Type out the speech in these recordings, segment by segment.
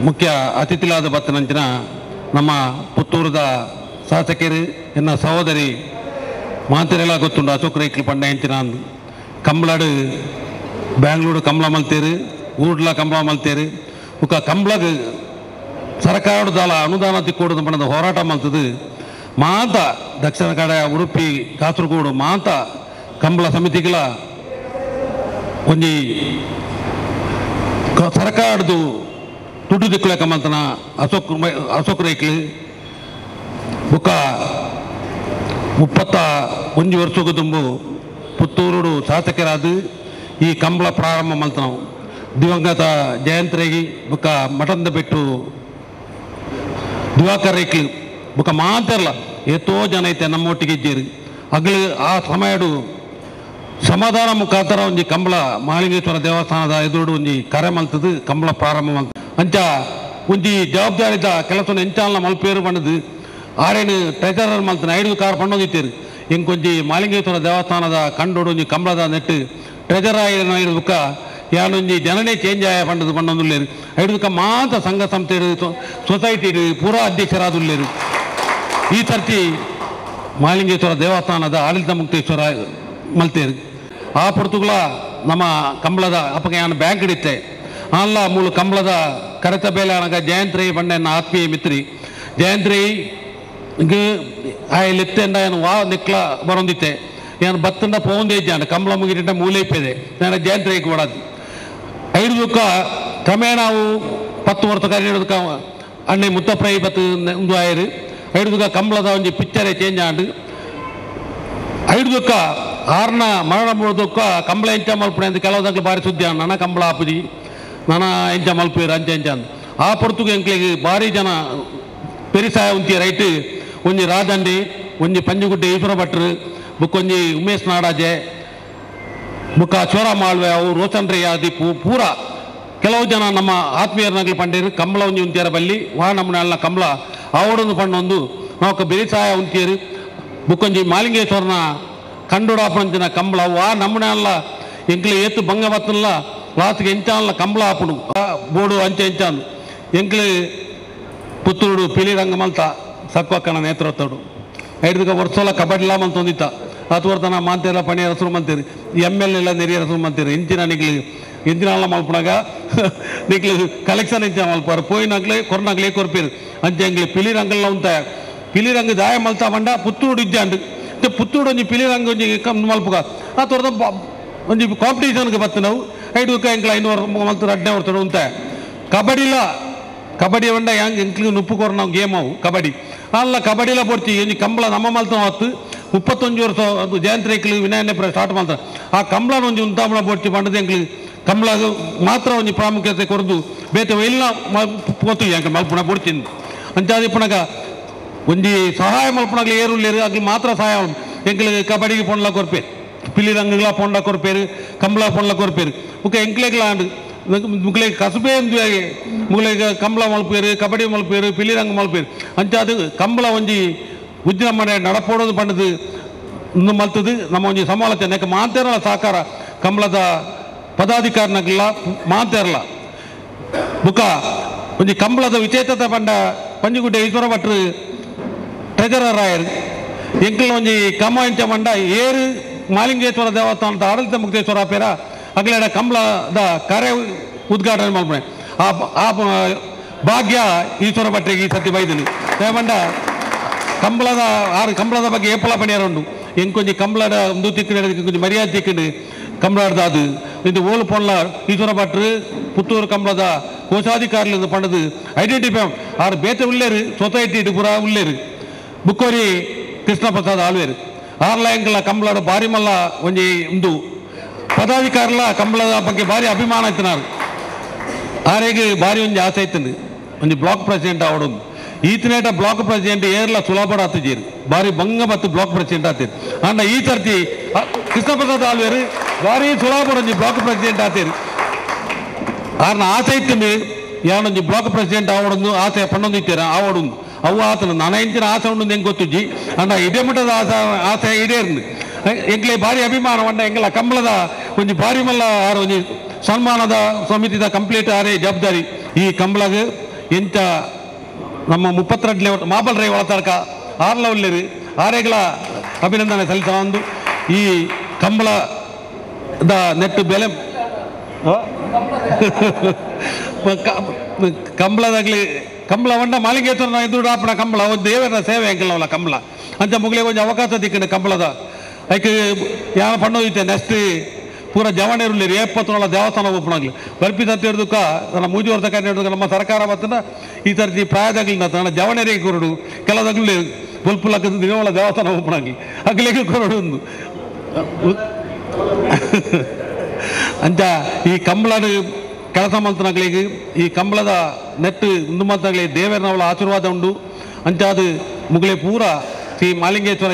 ಮುಖ್ಯ ಅತಿಥಿಲಾದ ಬತ್ತನಂಚಿನ ನಮ್ಮ ಪುತ್ತೂರದ ಶಾಸಕರು ಎನ್ನ ಸಹೋದರಿ ಮಾತಿರೆಲ್ಲ ಗೊತ್ತುಂಡು ಅಶೋಕ್ ರೈಕ್ಲು ಪಂಡ ಎಂಚಿನ ಕಂಬಳಡು ಬ್ಯಾಂಗ್ಳೂರು ಕಂಬಳ ಮಲ್ತೇರು ಊರ್ಲ ಕಂಬಳ ಮಲ್ತೇರು ಉಕ್ಕ ಕಂಬಳಗ ಸರ್ಕಾರದ ದಾಲ ಅನುದಾನ ತಿಕ್ಕೋಡು ಪಂಡದ ಹೋರಾಟ ಮಲ್ತದು ಮಾತ ದಕ್ಷಿಣ ಕಡೆ ಉಡುಪಿ ಕಾಸರಗೋಡು ಮಾತ ಕಂಬಳ ಸಮಿತಿಗಳ ಒಂಜಿ ಸರ್ಕಾರದ್ದು ದುಡ್ಡು ದಿಕ್ಕುಲೆಕ್ಕ ಮಲ್ತನ ಅಶೋಕ್ ರೈಕ್ಲು ಬುಕ್ಕ 31 ವರ್ಷಕ್ಕೂ ತುಂಬು ಪುತ್ತೂರು ಶಾಸಕರಾದ ಈ ಕಂಬಳ ಪ್ರಾರಂಭ ಮಲ್ತ ನಾವು ದಿವಂಗತ ಜಯಂತ್ ರೇಗಿ ಬುಕ್ಕ ಮಠದ ಬಿಟ್ಟು ದಿವಾಕರ್ ರೇಖಿ ಬುಕ್ಕ ಮಾತಾರಲ್ಲ ಎಷ್ಟೋ ಜನ ಐತೆ ನಮ್ಮೊಟ್ಟಿಗೆ ಇದ್ದೀರಿ ಅಗ್ಲಿ ಆ ಸಮಯಡು ಸಮಾಧಾನ ಮುಖಾಂತರ ಒಂಜಿ ಕಂಬಳ ಮಹಾಲಿಂಗೇಶ್ವರ ದೇವಸ್ಥಾನದ ಎದುರು ಒಂಜಿ ಕರೆ ಮಲ್ತದು ಕಂಬಳ ಪ್ರಾರಂಭ ಮಲ್ತ ಅಂಚ ಒಂಜಿ ಜವಾಬ್ದಾರಿದ ಕೆಲಸವನ್ನು ಎಂಚಾಲ್ನ ಮಲ್ಪೇರು ಬಂದದು ಆರೇನು ಟ್ರೆಜರರ್ ಮಲ್ತನ 5 ಕಾರ್ ಪಂಡೊಂದಿತ್ತೀರು ಇಂಕೊಂಜಿ ಮಹಾಲಿಂಗೇಶ್ವರ ದೇವಸ್ಥಾನದ ಕಂಡೋಡು ಒಂಜಿ ಕಂಬಳದ ನೆಟ್ಟು ಟ್ರೆಜರ್ ಬುಕ್ಕ ಯಾನೊಂಜಿ ಜನನೇ ಚೇಂಜ್ ಆಯ ಪಂಡದು ಪಂಡೊಂದುಲ್ಲೇರು 5 ಮಾತ್ರ ಸಂಘ ಸಂಸ್ಥೆ ಸೊಸೈಟಿ ಪೂರಾ ಅಧ್ಯಕ್ಷರಾದುಲ್ಲೇರು ಈ ಸರ್ತಿ ಮಹಾಲಿಂಗೇಶ್ವರ ದೇವಸ್ಥಾನದ ಆಡಳಿತ ಮುಕ್ತೇಶ್ವರ ಮಲ್ತೇರು ಆ ಪೊರ್ತುಗಳ ನಮ್ಮ ಕಂಬಳದ ಅಪ್ಪಗೆ ಯಾನು ಬ್ಯಾಂಕ್ ಹಿಡಿತೆ ಅಲ್ಲ ಮೂಲ ಕಂಬಳದ ಕರೆತ ಬೇಲೆ ಅನಗ ಜಯಂತ್ ರೈ ಪಂಡ ಎನ್ನ ಆತ್ಮೀಯ ಮಿತ್ರಿ ಜಯಂತ್ ರೈ ಲೆತ್ತಂಡ ಏನು ವಾ ನೆಕ್ಲ ಬರೊಂದಿತ್ತೆ ಏನು ಬತ್ತಂಡ ಪೋಂದೇ ಇದ್ದಾನೆ ಕಂಬಳ ಮುಗಿಟ ಮೂಲೈಪೇದೆ ನಾನು ಜಯಂತ್ ರೈಗೆ ಕೊಡೋದು 5 ಕ್ರಮೇಣವು 10 ವರ್ಷ ಕರೆಯೋದಕ್ಕೆ ಅಣ್ಣೆ ಮುತ್ತಪ್ರೈ ಬತ್ತು ಒಂದು ಆಯರು 5 ಕಂಬಳದ ಒಂದು ಪಿಕ್ಚರೇ ಚೇಂಜ್ ಆಂಡು 5 ಆರ್ನ ಮರಣ ಮಾಡೋದಕ್ಕ ಕಂಬಳ ಎಂಚ ಮಲ್ಪಡೆ ಅಂತ ಕೆಲವುದಾಗಲೂ ಭಾರಿ ಸುದ್ದಿ ನನ್ನ ಕಂಬಳ ಆಪುಜಿ ನನ್ನ ಎಂಚ ಮಲ್ಪೇರು ಅಂಚ ಎಂಚ ಅಂದು ಆ ಪೊರ್ತುಗೆ ಎಂಕ್ಲಿಗೆ ಭಾರಿ ಜನ ಪೆರಿಸಾಯ ಉಂತಿ ರೈಟ್ ಒಂಜಿ ರಾಜಂಡಿ ಒಂಜಿ ಪಂಜಗುಡ್ಡೆ ಈಶ್ವರ ಭಟ್ರು ಬುಕ್ಕೊಂಜಿ ಉಮೇಶ್ ನಾಡಾಜೆ ಬುಕ್ಕ ಚೋರ ಮಾಳ್ವೆ ಅವು ರೋಷನ್ ರೈ ದೀಪು ಪೂರ ಕೆಲವು ಜನ ನಮ್ಮ ಆತ್ಮೀಯರನ್ನಾಗಲಿ ಪಂಡೇರು ಕಂಬಳ ಒಂಜಿ ಉಂತಿಯರ ಬಲ್ಲಿ ವಾ ನಮ್ಮನೆ ಅಲ್ಲ ಕಂಬಳ ಅವಡೊಂದು ಪಂಡೊಂದು ನಾವು ಬೆರಿಸಾಯ ಉಂತಿಯರು ಬುಕ್ಕೊಂಜಿ ಮಾಲಿಂಗೇಶ್ವರನ ಕಂಡುಡಾಪಣಂಚಿನ ಕಂಬಳ ವಾ ನಮ್ಮನೆ ಅಲ್ಲ ಎಂಕ್ಲೆ ಏತು ಬಂಗ ಬತ್ತಲ್ಲ ಲಾಸ್ಟ್ಗೆ ಎಂಚಾನಲ್ಲ ಕಂಬಳ ಆಪುಡು ಬೋಡು ಅಂಚೆ ಎಂಚಾನು ಎಂಕ್ಲೆ ಪುತ್ತೂರು ಪಿಲಿ ರಂಗ ಮಲ್ತ ಸಕ್ವಕ್ಕನ ನೇತೃತ್ವಡು 5 ವರ್ಷಲ ಕಬಡ್ಡಿಲ ಮಲ್ತ ಹೊಂದಿತ್ತ 10 ವರ್ಷ ಮಾಂತೆಲ್ಲ ಪಣಿ ರಸರು ಮಂತೀರಿ ML ಎಲ್ಲ ನೆರಿಯ ರಸರು ಮಂತೀರಿ ಇಂಚಿನ ನಿಗ್ಲಿ ಇಂಚಿನಲ್ಲ ಮಲ್ಪನಾಗ ನಿಗ್ಲಿ ಕಲೆಕ್ಷನ್ ಇಂಚ ಮಲ್ಪಾರು ಪೋಯಿನಾಗ್ಲೇ ಕೊರನಾಗ್ಲೇ ಕೊರ್ಪೇರು ಅಂಚೆ ಎಂಗ್ಲಿ ಪಿಲಿ ರಂಗಲ್ಲ ಉಂಟ ಪಿಲಿ ರಂಗ ದಾಯ ಮಲ್ತಾ ಬಂಡ ಪುತ್ತೂರು ಇಜ್ಜಾಂಡು ಪುತ್ತೂರು ಒಂಜಿ ಪಿಲಿ ರಂಗ ಒಂಜಿ ಮಲ್ಪಗ ಆ ತೋರದ ಒಂಜಿ ಕಾಂಪಿಟೇಷನ್ಗೆ ಬತ್ತು ನಾವು 5 ಎಂಕ್ಲ 500 ಮಲ್ತರು 10 ವರ್ಷ ಉಂಟ ಕಬಡ್ಡಿಲ್ಲ ಕಬಡ್ಡಿ ಬಂಡ ಹೆಂಗ್ ಎಂಕ್ಲಿಗೆ ನುಪ್ಪುಕೋರು ನಾವು ಗೇಮ್ ಅವು ಕಬಡ್ಡಿ ಅಲ್ಲ ಕಬಡ್ಡಿಲ ಪೊಡ್ತಿ ಒಂಜಿ ಕಂಬಳ ನಮ್ಮ ಮಲ್ತ ಹೊತ್ತು 31 ವರ್ಷ ಜಯಂತ್ ರೈಕ್ಲು ವಿನಯನೇ ಸ್ಟಾರ್ಟ್ ಮಾಡ್ತಾರೆ ಆ ಕಂಬಳನ ಒಂಜಿ ಉಂತಾಮಣ ಪೊಡ್ತಿ ಪಂಡದ ಎಂಕ್ಲಿಗೆ ಕಂಬಳ ಮಾತ್ರ ಒಂಜಿ ಪ್ರಾಮುಖ್ಯತೆ ಕೊರದು ಬೇತೆ ಎಲ್ಲ ಪೋತು ಎಂಕ ಮಲ್ಪುಣ ಪೊಡ್ತೀನಿ ಅಂಚಾದಿಪ್ಪನಾಗ ಒಂಜಿ ಸಹಾಯ ಮಲ್ಪನಾಗ್ಲಿ ಏರುಲ್ಲೇರು ಆಗ್ಲಿ ಮಾತ್ರ ಸಹಾಯ ಎಂಕ್ಲಿಗೆ ಕಬಡ್ಡಿಗೆ ಪೊಂಡ್ಲ ಕೊರ್ಪೇರು ಪಿಲಿ ರಂಗಗಳ ಪೊಂಡ ಕೊರ್ಪೇರು ಕಂಬಳ ಪೊಂಡ್ಲ ಕೊರ್ಪೇರು ಮುಖ ಎಂಕ್ಲೆಗ್ಲ ಆಂಡು ಮುಗ್ಲೆಗೆ ಕಸಬೆ ಮುಗ್ಲೆಗೆ ಕಂಬಳ ಮಲ್ಪೇರು ಕಬಡ್ಡಿ ಮಲ್ಪೇರು ಪಿಲಿ ರಂಗ ಮಲ್ಪೇರು ಅಂಚ ಅದು ಕಂಬಳ ಒಂಜಿ ಉಜ್ಜಿನಮ್ಮನೆ ನಡಪೋಡೋದು ಪಂಡದು ಇನ್ನು ಮಲ್ತದು ನಮ್ಮ ಒಂಜಿ ಸಮಾಲೋಚನೆ ಮಾತೇರಲ್ಲ ಸಹಕಾರ ಕಂಬಳದ ಪದಾಧಿಕಾರಿನಾಗಲ್ಲ ಮಾತೇರಲ್ಲ ಬುಕ್ಕ ಒಂಜಿ ಕಂಬಳದ ವಿಚೇತತೆ ಪಂಡ ಪಂಜಗುಡ್ಡೆ ಈಶ್ವರ ಭಟ್ರು ಟ್ರೆಜರರ್ ಆಯರು ಎಂಕಲ್ ಒಂಜಿ ಕಮ್ಮ ಇಂಚ ಮಂಡ ಏರು ಮಹಾಲಿಂಗೇಶ್ವರ ದೇವಸ್ಥಾನದ ಆಡಳಿತ ಮುಕ್ತೇಶ್ವರ ಪೇರ ಅಗಲೇಡ ಕಂಬಳದ ಕಾರ್ಯ ಉದ್ಘಾಟನೆ ಮಾಡ್ಬೆ ಆ ಭಾಗ್ಯ ಈಶ್ವರ ಭಟ್ರಿಗೆ ಈ ಸತಿ ಬೈದನು ಏಮಂಡ ಕಂಬಳದ ಕಂಬಳದ ಬಗ್ಗೆ ಏಪಲ ಪಣಿಯಾರ ಉಂಡು ಎಂಕೊಂಜಿ ಕಂಬಳದ ಒಂದು ತಿಕ್ಕಿನ ಕೊಂಚ ಮರ್ಯಾದೆ ತಿಕ್ಕಿಂಡು ಕಂಬಳದ ಅದು ಇದು ಓಲು ಪೊಣ್ಣ ಈಶ್ವರ ಭಟ್ರು ಪುತ್ತೂರು ಕಂಬಳದ ಕೋಶಾಧಿಕಾರಿಲಿಂದ ಪಂಡದು ಐಡೆಂಟಿಫೈ ಆರು ಬೇತೆ ಉಳ್ಳೇರು ಸೊಸೈಟಿ ಪೂರ ಉಳ್ಳೇರು ಬುಕ್ಕೋರಿ ಕೃಷ್ಣ ಪ್ರಸಾದ್ ಆಳ್ವೇರು ಆರ್ಲ ಎಂಕಲ ಕಂಬಳದ ಭಾರಿ ಮಲ್ಲ ಒಂಜಿ ಒಂದು ಪದಾಧಿಕಾರಿಲ ಕಂಬಳದ ಬಗ್ಗೆ ಭಾರಿ ಅಭಿಮಾನ ಇತ್ತಿನಾರು ಆರೆಗೆ ಭಾರಿ ಒಂಜಿ ಆಸೆ ಇತ್ತಂದು ಒಂಜಿ ಬ್ಲಾಕ್ ಪ್ರೆಸಿಡೆಂಟ್ ಆವಡೊಂದು ಈತನೇಟ ಬ್ಲಾಕ್ ಪ್ರೆಸಿಡೆಂಟ್ ಏರ್ಲ ಸುಲಭಡ ಆತಜೀರು ಭಾರಿ ಬಂಗ ಬತ್ತು ಬ್ಲಾಕ್ ಪ್ರೆಸಿಡೆಂಟ್ ಆತೇರು ಅಣ್ಣ ಈ ಸರ್ತಿ ಕೃಷ್ಣ ಪ್ರಸಾದ್ ಆಳ್ವೇರು ಭಾರಿ ಸುಲಭಡ ಒಂಜಿ ಬ್ಲಾಕ್ ಪ್ರೆಸಿಡೆಂಟ್ ಆತೇರು ಆರ್ನ ಆಸೆ ಇತ್ತು ಯಾನೊಂಜಿ ಬ್ಲಾಕ್ ಪ್ರೆಸಿಡೆಂಟ್ ಆವಡೊಂದು ಆಸೆ ಪಂಡೊಂದಿತ್ತೇರ ಆವಡೊಂದು ಅವು ಆತನ ನನ್ನ ಇಂಚಿನ ಆಸೆ ಉಂಡು ಹೆಂಗೆ ಗೊತ್ತುಜ್ಜಿ ಅಣ್ಣ ಇದೇ ಮಟ್ಟದ ಆಸೆ ಈಡೇರ್ನು ಎಂಕ್ಲೆ ಭಾರಿ ಅಭಿಮಾನ ಬಂಡ ಎಂಕಲ ಕಂಬಳದ ಒಂಜಿ ಭಾರಿ ಮಲ್ಲ ಆರು ಒಂಜಿ ಸನ್ಮಾನದ ಸಮಿತಿದ ಕಂಪ್ಲೀಟ್ ಆರೇ ಜವಾಬ್ದಾರಿ ಈ ಕಂಬಳಗೆ ಎಂಚ ನಮ್ಮ 32 ಮಾಬಲ್ ರೈ ಒಳತಡಕ 6 ಒಳ್ಳೆರು ಆರೆಗಳ ಅಭಿನಂದನೆ ಸಲ್ಲಿಸ ಒಂದು ಈ ಕಂಬಳದ ನೆಟ್ಟು ಬೆಲೆ ಕಂಬಳದಾಗಲಿ ಕಂಬಳ ಹೊಂಡ ಮಾಲಿಂಗೇಶ್ವರನ ಎದುರು ಆಪಣ ಕಂಬಳ ಒಂದು ದೇವರ ಸೇವೆ ಅಂಕಲ್ವಲ್ಲ ಕಂಬಳ ಅಂಚ ಮುಗಿಲೆ ಕೊಂಚ ಅವಕಾಶ ದಿಕ್ಕನೆ ಕಂಬಳದ ಅದಕ್ಕೆ ಯಾವ ಪಣ್ಣೋದಿತ್ತೆ ನೆಕ್ಸ್ಟ್ ಪೂರ ಜವಣೇರುಳ್ಳಿರಿ 70 ದೇವಸ್ಥಾನ ಒಪ್ಪಣಾಗ್ಲಿ ಬರ್ಪಿ ತತ್ತಿಡ್ದಕ್ಕ ನನ್ನ ಮೂಜಿ ವರ್ಷ ಕಾರ್ಯ ನಮ್ಮ ಸರ್ಕಾರ ಬತ್ತನ ಈ ಥರದಿ ಪ್ರಾಯದಾಗ್ಲಿನ ನನ್ನ ಜವಣೇರಿಗೆ ಕೊರಡು ಕೆಲದಾಗ್ಲಿ ಬಲ್ಪುಲಕ್ಕ ದಿನವಳ ದೇವಸ್ಥಾನ ಒಪ್ಪಣಾಗ್ಲಿ ಅಗ್ಲಿಗೆ ಕೊರಡು ಒಂದು ಅಂಚ ಈ ಕಂಬಳದ ಕೆಲಸ ಮಂತನಾಗ್ಲಿಗೆ ಈ ಕಂಬಳದ ನೆಟ್ಟು ಇಂದು ಮಂತಾಗ್ಲಿ ದೇವರನವಳ ಆಶೀರ್ವಾದ ಉಂಡು ಅಂಚ ಅದು ಮುಗಿಲೆ ಪೂರ ಶ್ರೀ ಮಾಲಿಂಗೇಶ್ವರ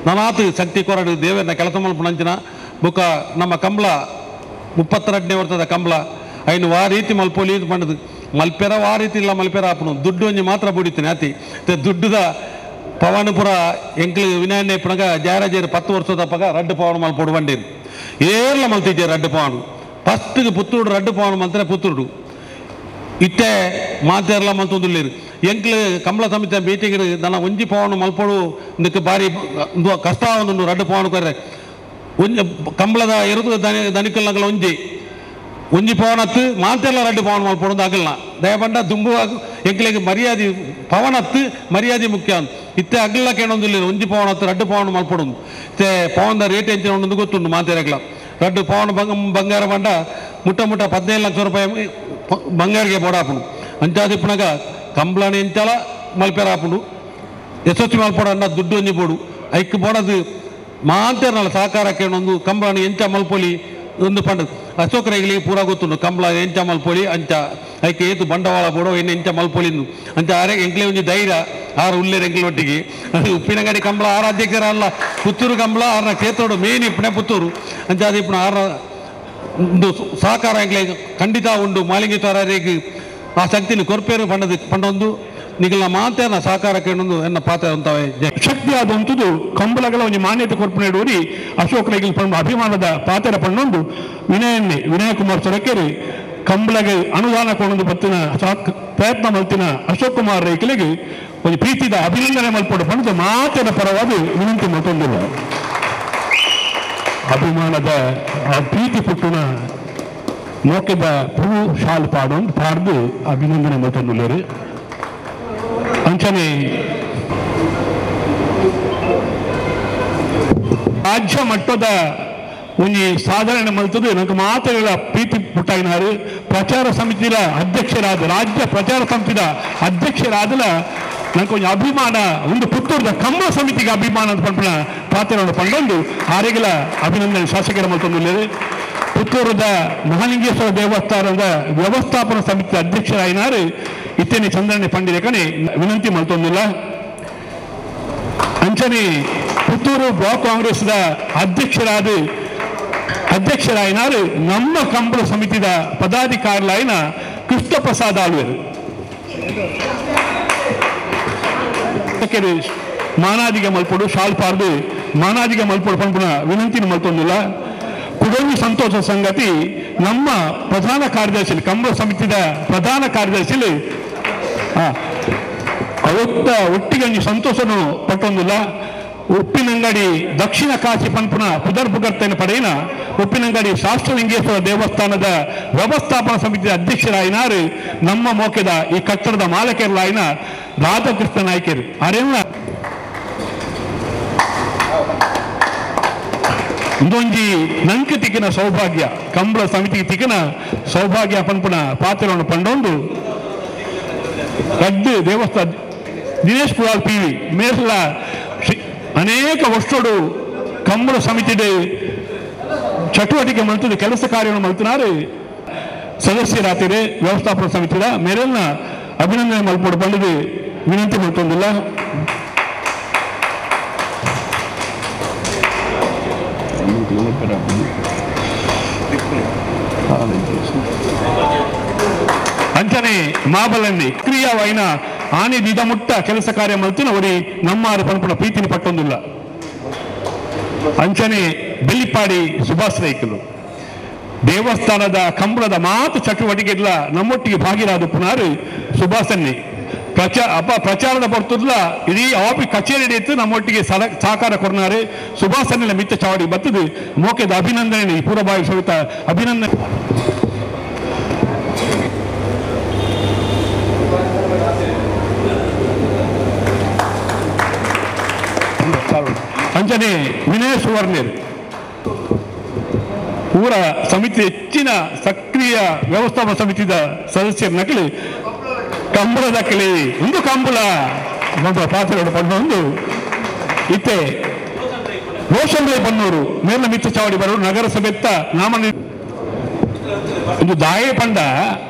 ನನಾತು ಶಕ್ತಿ ಕೊರಡು ದೇವರನ್ನ ಕೆಲಸ ಮಲ್ಪಣಂಚಿನ ಬುಕ್ಕ ನಮ್ಮ ಕಂಬಳ 32ನೇ ವರ್ಷದ ಕಂಬಳ ಐನು ಆ ರೀತಿ ಮಲ್ಪೋಲಿ ಪಂಡದು ಮಲ್ಪೆರ ಆ ರೀತಿ ಇಲ್ಲ ಮಲ್ಪೆರ ಆಪನು ದುಡ್ಡು ಒಂಜಿ ಮಾತ್ರ ಬುಡಿತೀನಿ ಆತಿ ದುಡ್ಡುದ ಪವನಪುರ ಎಂಕ್ಲು ವಿನಾಯಣ್ಣ ಪಣಗ ಜಾರಾಜೇರು 10 ವರ್ಷದ ಪಗ ರಡ್ಡು ಪವನ ಮಲ್ಪೋಡು ಬಂಡೇರು ಏರ್ಲ ಮಲ್ತಿದ್ದೆ ರಡ್ಡು ಪವನು ಫಸ್ಟ್ಗೆ ಪುತ್ತೂರು ರಡ್ಡು ಪವನ ಮಲ್ತಾರೆ ಪುತ್ತೂರು ಇತ್ತೆ ಮಾತೆರ್ಲ ಮಲ್ತೊಂದುಲ್ಲೇರು ಎಂಕ್ಲು ಕಂಬಳ ಸಮಿತಿ ಮೀಟಿಂಗ್ ನನ್ನ ಒಂಜಿ ಪವನ ಮಲ್ಪೋಡು ಇದಕ್ಕೆ ಬಾರಿ ಕಷ್ಟ ಒಂದು ರಡ್ಡು ಪವನ ಕೊರ್ರೆ ಒಂಜಿ ಕಂಬಳದ ಇರುದು ದನಿಕಲ್ನಗಲ ಒಂಜಿ ಪವನತ್ತು ಮಾತೆಲ್ಲ ರಡ್ಡು ಪವನ ಮಲ್ಪೋಡು ಆಗಲ್ಲ ದಯಪಂಡ ದುಂಬುವಾಗ ಎಂಕ್ಲಿಗೆ ಮರ್ಯಾದೆ ಪವನತ್ತು ಮರ್ಯಾದೆ ಮುಖ್ಯ ಇತ್ತೆ ಅಗಲ್ಲ ಕೇಳೊಂದಿಲ್ಲ ಒಂಜಿ ಪವನತ್ತು ರಡ್ಡು ಪವನ ಮಲ್ಪೋಡು ಇತ್ತೆ ಪವನದ ರೇಟ್ ಎಂಚ ಒಂದು ಗೊತ್ತುಂಡು ಮಾತೆರಗ್ಲ ರಡ್ಡು ಪವನ ಬಂಗಾರ ಬಂಡ ಮುಟ್ಟ 15 ಲಕ್ಷ ರೂಪಾಯಿ ಬಂಗಾರಿಗೆ ಬೋಡಾಪುಂಡು ಅಂಚಾದಿಪ್ಪನಾಗ ಕಂಬಳನ ಎಂಚಾಲ ಮಲ್ಪೆರಾಪುಂಡು ಯಶಸ್ವಿ ಮಲ್ಪೋಡು ಅನ್ನ ದುಡ್ಡು ಒಂಜಿ ಬೋಡು ಐಕ್ ಬೋಡದು ಮಾಂತೇರ್ನಲ್ಲ ಸಹಕಾರ ಕೇಳೊಂದು ಕಂಬಳನ ಎಂಚ ಮಲ್ಪೊಲಿ ಒಂದು ಪಂಡ ಅಶೋಕ ರೈಗಳಿಗೆ ಪೂರ ಗೊತ್ತುಂಡು ಕಂಬಳ ಎಂಚ ಮಲ್ಪೊಲಿ ಅಂಚ ಐಕೆ ಏತು ಬಂಡವಾಳ ಬೋಡೋ ಇನ್ನು ಎಂಚ ಮಲ್ಪೊಲಿಂದು ಅಂಚ ಆರೆ ಎಂಕ್ಲೆ ಒಂಜಿ ಧೈರ್ಯ ಆರು ಉಲ್ಲೇರು ಎಂಕ್ಲೆ ಒಟ್ಟಿಗೆ ಉಪ್ಪಿನಂಗಡಿ ಕಂಬಳ ಆರ ಅಧ್ಯಕ್ಷರ ಅಲ್ಲ ಪುತ್ತೂರು ಕಂಬಳ ಆರನ ಕ್ಷೇತ್ರೋಡು ಮೇನ್ ಇಪ್ಪಣೆ ಪುತ್ತೂರು ಅಂಚ ಅದು ಇಪ್ಪಣ ಆರ ಒಂದು ಸಹಕಾರ ಎಂಕ್ಲೆ ಖಂಡಿತ ಉಂಡು ಮಾಲಿಂಗೇಶ್ವರರಿಗೆ ಆ ಶಕ್ತಿನ ಕೊರ್ಪೇರು ಪಂಡೊಂದು ನಿಗಲ ಮಾತೇನ ಸಹಕಾರ ಕೇಳೊಂದು ಎನ್ನ ಪಾತ್ರ ಅಂತವೆ ಶಕ್ತಿ ಆದಂಥದ್ದು ಕಂಬಳಗಳ ಒಂದು ಮಾನ್ಯತೆ ಕೊರ್ಪಣೆ ಇಡುವರಿ ಅಶೋಕ್ ರೈಗಿಲ್ ಪಂಡ ಅಭಿಮಾನದ ಪಾತ್ರ ಪಣ್ಣೊಂದು ವಿನಯ ಕುಮಾರ್ ಸೊರಕೆರೆ ಕಂಬಳಗೆ ಅನುದಾನ ಕೊಡೊಂದು ಬತ್ತಿನ ಪ್ರಯತ್ನ ಮಲ್ತಿನ ಅಶೋಕ್ ಕುಮಾರ್ ರೈಕಲಿಗೆ ಒಂದು ಪ್ರೀತಿದ ಅಭಿನಂದನೆ ಮಲ್ಪಡು ಪಂಡದ ಮಾತಿನ ಪರವಾದ ವಿನಂತಿ ಮತ್ತೊಂದಿಲ್ಲ ಅಭಿಮಾನದ ಪ್ರೀತಿ ಪುಟ್ಟುನ ಮೋಕೆದ ಪೂ ಶಾಲ್ ಪಾಡ್ದು ಅಭಿನಂದನೆ ಮತ್ತೊಂದಿಲ್ಲರು ಅಂಚನೆ ರಾಜ್ಯ ಮಟ್ಟದ ಒಂಜಿ ಸಾಧಾರಣ ಮಲ್ತದು ನನಗೆ ಮಾತುಗಳ ಪ್ರೀತಿ ಪುಟ್ಟಾಗಿನಾರು ಪ್ರಚಾರ ಸಮಿತಿಯ ಅಧ್ಯಕ್ಷರಾದ ರಾಜ್ಯ ಪ್ರಚಾರ ಸಮಿತಿಯ ಅಧ್ಯಕ್ಷರಾದಲ ನನಗೆ ಒಂದು ಅಭಿಮಾನ ಒಂದು ಪುತ್ತೂರದ ಕಂಬಳ ಸಮಿತಿಗೆ ಅಭಿಮಾನ ಪಂಪನ ಪಾತ್ರವನ್ನು ಪಂಡೊಂದು ಆರೆಗಳ ಅಭಿನಂದನೆ ಶಾಸಕರ ಮಲ್ತೊಂದು ಪುತ್ತೂರದ ಮಹಾಲಿಂಗೇಶ್ವರ ದೇವಸ್ಥಾನದ ವ್ಯವಸ್ಥಾಪನಾ ಸಮಿತಿ ಅಧ್ಯಕ್ಷರಾಯಿನಾರು ಇತ್ತೇನೆ ಚಂದ್ರನೆ ಪಂಡಿತ ಕಣೆ ವಿನಂತಿ ಮಲ್ತೊಂದಿಲ್ಲ ಅಂಚನೆ ಪುತ್ತೂರು ಬ್ಲಾಕ್ ಕಾಂಗ್ರೆಸ್ದ ಅಧ್ಯಕ್ಷರಾಯಿನಾರು ನಮ್ಮ ಕಂಬಳ ಸಮಿತಿದ ಪದಾಧಿಕಾರಿಲಾಯಿನ ಕೃಷ್ಣ ಪ್ರಸಾದ್ ಆಳ್ವೇರು ಮಾನಾದಿಗೆ ಮಲ್ಪಡು ಶಾಲ್ ಪಾರ್ದು ಮಾನಾದಿಗೆ ಮಲ್ಪಡು ಪಂಪುನ ವಿನಂತಿನ ಮಲ್ತೊಂದಿಲ್ಲ ಕುಡೊಂದು ಸಂತೋಷ ಸಂಗತಿ ನಮ್ಮ ಪ್ರಧಾನ ಕಾರ್ಯದರ್ಶಿ ಕಂಬಳ ಸಮಿತಿದ ಪ್ರಧಾನ ಕಾರ್ಯದರ್ಶಿ ಅವತ್ತ ಒಟ್ಟಿಗೆ ಸಂತೋಷನು ಪಟ್ಟೊಂದಿಲ್ಲ ಉಪ್ಪಿನಂಗಡಿ ದಕ್ಷಿಣ ಕಾಶಿ ಪಂಪುನ ಪುದರ್ಭುಗರ್ತನ ಪಡೆಯಿನ ಉಪ್ಪಿನಂಗಡಿ ಶಾಸ್ತ್ರಲಿಂಗೇಶ್ವರ ದೇವಸ್ಥಾನದ ವ್ಯವಸ್ಥಾಪನಾ ಸಮಿತಿ ಅಧ್ಯಕ್ಷರಾಯಿನಾರು ನಮ್ಮ ಮೋಕೆದ ಈ ಕಟ್ಟಡದ ಮಾಲಕರಾಯಿನ ರಾಧಾಕೃಷ್ಣ ನಾಯ್ಕರು ಅರೆಲ್ಲ ಇದೊಂಜಿ ನಂಗೆ ತಿಕ್ಕಿನ ಸೌಭಾಗ್ಯ ಕಂಬಳ ಸಮಿತಿಗೆ ತಿಕ್ಕಿನ ಸೌಭಾಗ್ಯ ಪಂಪುನ ಪಾತ್ರವನ್ನು ಪಂಡೊಂದು ಗಡ್ಡು ದೇವಸ್ಥಾನ ದಿನೇಶ್ ಪುರಾಲ್ PV ಮೇಸಲ ಅನೇಕ ವರ್ಷೋಡು ಕಂಬಳ ಸಮಿತಿಡೆ ಚಟುವಟಿಕೆ ಮಲ್ತದೆ ಕೆಲಸ ಕಾರ್ಯವನ್ನು ಮಲ್ತಿನಾರು ಸದಸ್ಯರಾತಿದೆ ವ್ಯವಸ್ಥಾಪನಾ ಸಮಿತಿದ ಮೇರೆಲ್ನ ಅಭಿನಂದನೆ ಮಲ್ಪೋಡು ಬಂದಿದೆ ವಿನಂತಿ ಮಲ್ತೊಂದಿಲ್ಲ ಅಂಚನೆ ಮಾಬಲನ್ನಿ ಕ್ರಿಯಾವೈನ ಆನೆ ದಿದಮುಟ್ಟ ಕೆಲಸ ಕಾರ್ಯ ಮಲ್ತಿನ ಒಡಿ ನಮ್ಮಾರು ಪಂಪುನ ಪ್ರೀತಿನಿ ಪಟ್ಟೊಂದಿಲ್ಲ ಅಂಚನೆ ಬೆಳ್ಳಿಪಾಡಿ ಸುಭಾಷ್ ರೈಕಲು ದೇವಸ್ಥಾನದ ಕಂಬಳದ ಮಾತು ಚಟುವಟಿಕೆಲ್ಲ ನಮ್ಮೊಟ್ಟಿಗೆ ಭಾಗಿರಾದ ಪುನರ್ ಸುಭಾಸನ್ನಿ ಪ್ರಚಾರದ ಬರ್ತದಲ್ಲ ಇಡೀ ಆಫೀಸ್ ಕಚೇರಿ ಹಿಡಿಯಿತು ನಮ್ಮೊಟ್ಟಿಗೆ ಸಹಕಾರ ಕೊಡ್ನಾರೆ ಸುಭಾಸನ್ನೆಲ್ಲ ಮಿತ್ತ ಚಾವಡಿ ಬರ್ತದೆ ಮೋಕೆದ ಅಭಿನಂದನೆ ಪೂರ್ವಭಾವಿ ಸವಿತ ಅಭಿನಂದನೆ. ಅಂಚನೆ ವಿನಯ ಸುವರ್ಣರು ಪೂರ ಸಮಿತಿ ಹೆಚ್ಚಿನ ಸಕ್ರಿಯ ವ್ಯವಸ್ಥಾಪಕ ಸಮಿತಿದ ಸದಸ್ಯರ ನಕಲಿ ಕಂಬಳದ ಕಲೆ ಒಂದು ಕಂಬಳ ಪಾತ್ರ ಪಣ್ಣೊಂದು ಇತ್ತೆ ರೋಷನ್ ರೈ ಪನ್ನೂರು ಮೇಲ ಮಿತ್ರ ಚಾವಡಿ ಬರೋರು ನಗರಸಭೆತ್ತ ನಾಮನಿ ಇದು ದಾಯ ಪಂಡ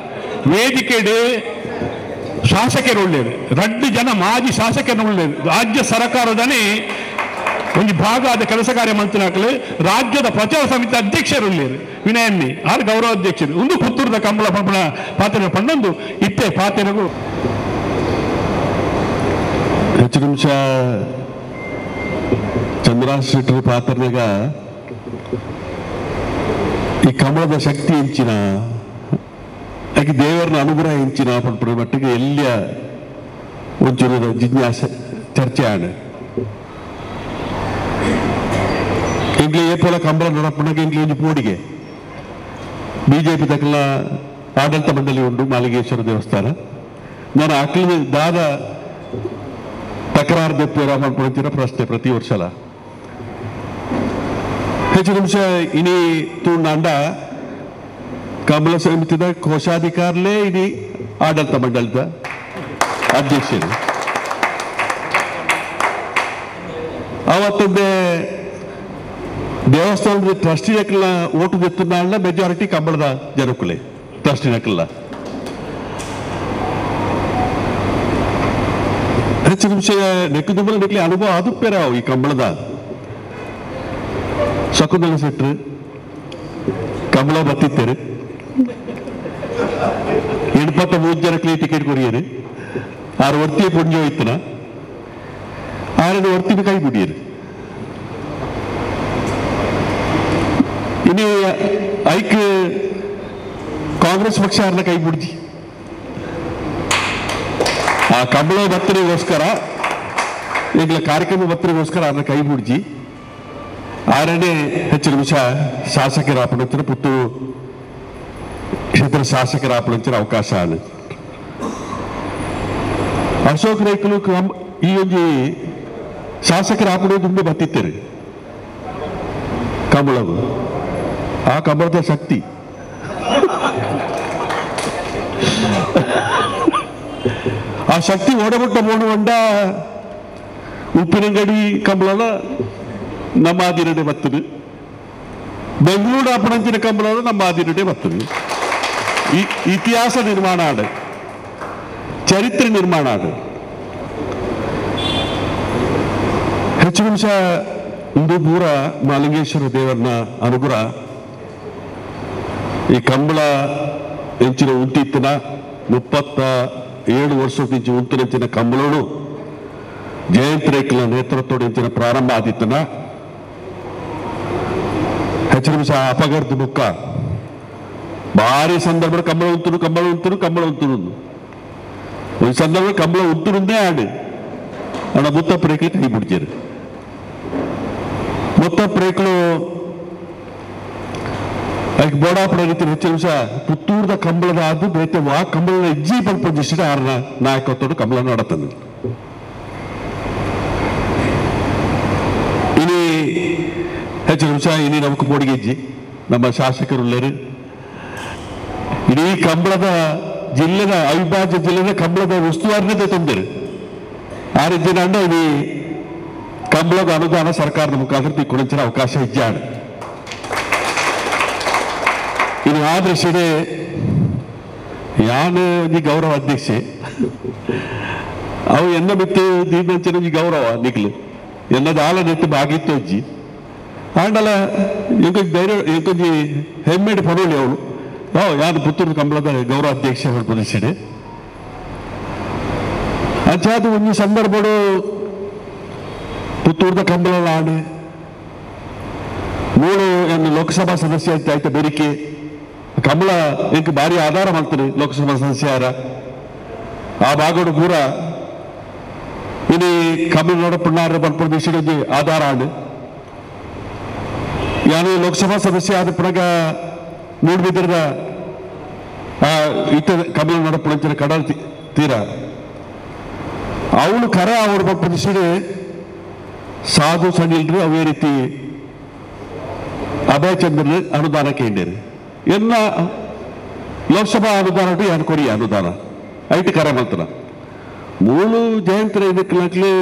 ವೇದಿಕೆಡು ಶಾಸಕರು ಒಳ್ಳೆಯದು 2 ಜನ ಮಾಜಿ ಶಾಸಕರು ಒಳ್ಳೆಯದು ರಾಜ್ಯ ಸರ್ಕಾರದನೇ ಒಂದು ಭಾಗ ಆದ ಕೆಲಸ ಕಾರ್ಯ ಮಂತ್ರಿನಾಕಲು ರಾಜ್ಯದ ಪ್ರಚಾರ ಸಮಿತಿ ಅಧ್ಯಕ್ಷರು ಒಳ್ಳೆಯರು ವಿನಯನ್ನಿ ಆರು ಗೌರವಾಧ್ಯಕ್ಷರು ಒಂದು ಪುತ್ತೂರದ ಕಂಬಳ ಪಂಬಳ ಪಾತ್ರ ಪಣ್ಣೊಂದು ಇತ್ತೆ ಪಾತ್ರಗೂ ಹೆಚ್ಚು ನಿಮಿಷ ಚಂದ್ರರಾಜ್ ಶೆಟ್ಟರ್ ಪಾತ್ರನಾಗ ಈ ಕಂಬಳದ ಶಕ್ತಿ ಹೆಂಚಿನ ಯಾಕೆ ದೇವರನ್ನ ಅನುಗ್ರಹ ಹೆಂಚಿನ ಪಡ್ಪಡ ಮಟ್ಟಿಗೆ ಎಲ್ಲಿಯ ಒಂಚೂರು ಜಿಜ್ಞಾಸೆ ಚರ್ಚೆ ಆಡ ಇಂಗ್ಲಿ ಏಪೋಲ ಕಂಬಳ ನಡಪಣಗೆ ಇಂಗ್ಲಿ ಒಂದು ಪೋಡಿಗೆ ಬಿಜೆಪಿ ತಕ್ಕಲ ಆಡಳಿತ ಮಂಡಳಿ ಉಂಟು ಮಾಲಿಂಗೇಶ್ವರ ದೇವಸ್ಥಾನ ನಾನು ಅಕ್ಲಿನ ದಾದ ತಕರಾರು ದೆಪ್ಪೇರ ಮಾಡ್ಕೊಳ್ತೀರ ಪ್ರಶ್ನೆ ಪ್ರತಿ ವರ್ಷಲ ಹೆಚ್ಚು ನಿಮಿಷ ಇನಿ ತೂಂಡ ಕಂಬಳ ಸಮಿತಿದ ಕೋಶಾಧಿಕಾರಲೇ ಇಡೀ ಆಡಳಿತ ಮಂಡಳಿದ ಅಧ್ಯಕ್ಷರು ಅವತ್ತೊಂದೇ ದೇವಸ್ಥಾನದ ಟ್ರಸ್ಟಿನಕ್ಕೆಲ್ಲ ಓಟು ತೆತ್ತುನಾಳ ಮೆಜಾರಿಟಿ ಕಂಬಳದ ಜನಕ್ಕಲೆ ಟ್ರಸ್ಟಿನಕ್ಕೆಲ್ಲ ಹೆಚ್ಚು ನಿಮಿಷ ನೆಕ್ಕದುಂಬಲ ನೆಕ್ಲಿ ಅನುಭವ ಅದು ಪೇರಾವು ಈ ಕಂಬಳದ ಶಕುಂದಲ ಸೆಟ್ರು ಕಂಬಳ ಬತ್ತಿತ್ತೇರು 73 ಜನಕ್ಕೆ ಟಿಕೆಟ್ ಕೊಡಿಯರು 6 ವರ್ತಿ ಪುಣ್ಯ ಹೋಯ್ತನ 6 ವರ್ತಿನ ಕೈ ಬಿಡಿಯರು ಇನಿ ಐಕ್ ಕಾಂಗ್ರೆಸ್ ಪಕ್ಷ ಅವ್ರನ್ನ ಕೈ ಬಿಡ್ತಿ ಆ ಕಂಬಳ ಭತ್ತರಿಗೋಸ್ಕರ ಈಗಲ ಕಾರ್ಯಕ್ರಮ ಭತ್ತರಿಗೋಸ್ಕರ ಅವ್ರನ್ನ ಕೈ ಬಿಡ್ಜಿ 6ನೇ ಹೆಚ್ಚು ನಿಮಿಷ ಶಾಸಕರ ಆಪಣಂತರ ಪುತ್ತೂರು ಕ್ಷೇತ್ರ ಶಾಸಕರ ಆಪಣಂತರ ಅವಕಾಶ ಆದ ಅಶೋಕ್ ರೈಕಲು ಈ ಒಂದು ಶಾಸಕರ ಆಪಣೆ ತುಂಬೆ ಬತ್ತಿತ್ತೇರಿ ಕಂಬಳವು ಆ ಕಂಬಳದ ಶಕ್ತಿ ಆ ಶಕ್ತಿ ಓಡಬಿಟ್ಟ ಬೋಣುವಂಡ ಉಪ್ಪಿನಂಗಡಿ ಕಂಬಳ ನಮ್ಮ ಆದಿನಡೆ ಬರ್ತದೆ ಬೆಂಗಳೂರು ಅಪಣಂಚಿನ ಕಂಬಳ ನಮ್ಮ ಆದಿನಡೆ ಬರ್ತದೆ ಇತಿಹಾಸ ನಿರ್ಮಾಣ ಆಡ ಚರಿತ್ರೆ ನಿರ್ಮಾಣ ಆಡ ಹೆಚ್ಚು ನಿಮಿಷ ಇಂದು ಪೂರ ಮಾಲಿಂಗೇಶ್ವರ ದೇವರನ್ನ ಅನುಗ್ರಹ ಈ ಕಂಬಳ ಹೆಂಚಿನ ಉಂಟಿತ್ತಿನ 37 ವರ್ಷಕ್ಕಿಂಚ ಉಂಟಿನ ಕಂಬಳನು ಜಯಂತ್ ರೇಖಲ ನೇತೃತ್ವದ ಹೆಂಚಿನ ಪ್ರಾರಂಭ ಆದಿತ್ತನ ಹೆಚ್ಚು ನಿಮಿಷ ಅಪಘಾತ ಮುಖ ಭಾರಿ ಸಂದರ್ಭ ಕಂಬಳ ಉಂತರು ಒಂದು ಸಂದರ್ಭ ಕಂಬಳ ಉಂತುರುಂದೇ ಆಡು ಅಣ್ಣ ಮುತ್ತ ಪ್ರೇಕ್ಲಿ ಕೈ ಬಿಡ್ತೀರಿ ಮುತ್ತ ಪ್ರೇಕ್ಲು ಅದಕ್ಕೆ ಬೋಡಾಪುರ ರೀತಿ ಹೆಚ್ಚು ನಿಮಿಷ ಪುತ್ತೂರದ ಕಂಬಳದ ಅದು ಬೇತೆ ಆ ಕಂಬಳ ಇಜ್ಜಿ ಪಂಜಿಸಿದ ಆರನ ನಾಯಕತ್ವದ ಕಂಬಳ ನಡತಂದು ಇನಿ ಹೆಚ್ಚು ನಿಮಿಷ ಇನಿ ನಮಕ್ ಬೋಡಿಗೆ ಇಜ್ಜಿ ನಮ್ಮ ಶಾಸಕರುಳ್ಳರು ಇಡೀ ಕಂಬಳದ ಜಿಲ್ಲೆದ ಅವಿಭಾಜ್ಯ ಜಿಲ್ಲೆದ ಕಂಬಳದ ಉಸ್ತುವಾರಿನೇ ತಂದರು ಆ ರೀತಿ ಅಂಡ ಇಡೀ ಕಂಬಳದ ಅನುದಾನ ಸರ್ಕಾರದ ಮುಖಾಂತರ ತಿಕ್ಕೊಳಿಸಿದ ಅವಕಾಶ ಇಜ್ಜಾಡು ಇನ್ನು ಆ ದೃಷ್ಟಿಗೆ ಯಾನು ಈ ಗೌರವ ಅಧ್ಯಕ್ಷೆ ಅವು ಎನ್ನ ಬಿತ್ತು ದೀಪಂಚನ ಈ ಗೌರವ ನಿಕ್ಲು ಎನ್ನದ ಆಲ ನೆತ್ತು ಬಾಗಿತ್ತು ಅಜ್ಜಿ ಆಂಡಲ ಎಂಕೊಂದು ಧೈರ್ಯ ಎಂಕೊಂದು ಹೆಮ್ಮೆಡ್ ಪರೋಳಿ ಅವಳು ಯಾರು ಪುತ್ತೂರು ಕಂಬಳದ ಗೌರವ ಅಧ್ಯಕ್ಷ ಹೊರಪಡಿಸಿದೆ ಅಂಚಾದ ಒಂದು ಸಂದರ್ಭಗಳು ಪುತ್ತೂರದ ಕಂಬಳ ಆಡು 3 ಲೋಕಸಭಾ ಸದಸ್ಯ ಆಯ್ತ ಬೇರಿಕೆ ಕಂಬಳ ಎಂಕ್ ಭಾರಿ ಆಧಾರ ಮಾಡ್ತಾರೆ ಲೋಕಸಭಾ ಸದಸ್ಯರ ಆ ಭಾಗಡು ಪೂರ ಇನಿ ಕಂಬಳ ನೋಡಪ್ಪಣ್ಣಾರ ಬಂದ್ಪಡಿಸಿ ಆಧಾರ ಆಡು ಯಾನು ಲೋಕಸಭಾ ಸದಸ್ಯ ಆದ ಪುನಗ ಮೂಡ್ಬಿದ್ರದ ಇತ್ತ ಕಂಬಳ ನೋಡಪ್ಪಣ ಕಡಲ್ ತೀರ ಅವಳು ಕರ ಅವ್ರ ಬಂದ್ಪಡಿಸಿ ಸಾಧು ಸಣ್ಣಿಲ್ರಿ ಅವೇ ರೀತಿ ಅಭಯ ಚಂದ್ರ ಅನುದಾನಕ್ಕೆ ಹಿಂಡೇರಿ ಎನ್ನ ಲೋಕಸಭಾ ಅನುದಾನ ಯಾರು ಕೊಡಿ ಅನುದಾನ ಐಟಿ ಕರೆ ಮಾಡ್ತಾರ ಮೂಳು ಜಯಂತ್ರ ಇದಕ್ಕೆ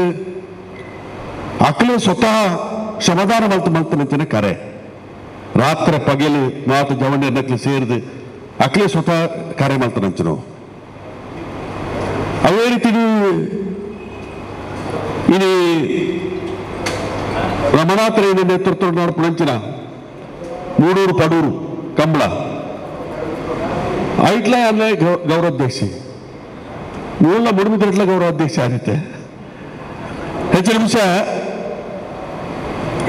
ಅಕ್ಲೆ ಸ್ವತಃ ಶ್ರಮದಾನ ಮಾಡ್ತಾನೆ ಕರೆ ರಾತ್ರಿ ಪಗಲು ಮಾತು ಜವಣ್ಣ ಎನ್ನಕ್ಕೆ ಸೇರಿದು ಅಕ್ಲೆ ಸ್ವತಃ ಕರೆ ಮಾಡ್ತಾನಂಚ ನಾವು ಅವೇ ರೀತಿ ಇನಿ ರಮಣಾತ್ರ ನೇತೃತ್ವ ನೋಡ್ಪಂಚಿನ ಮೂಡೂರು ಪಡೂರು ಕಂಬಳ ಐಟ್ಲ ಅಲ್ಲೇ ಗೌರವಾಧ್ಯಕ್ಷ ಮೂಲ ಮುಡಿಮಿದ್ರಟ್ಲ ಗೌರವಾಧ್ಯಕ್ಷ ಆದಿತ್ತೆ ಹೆಚ್ಚಿನ ನಿಮಿಷ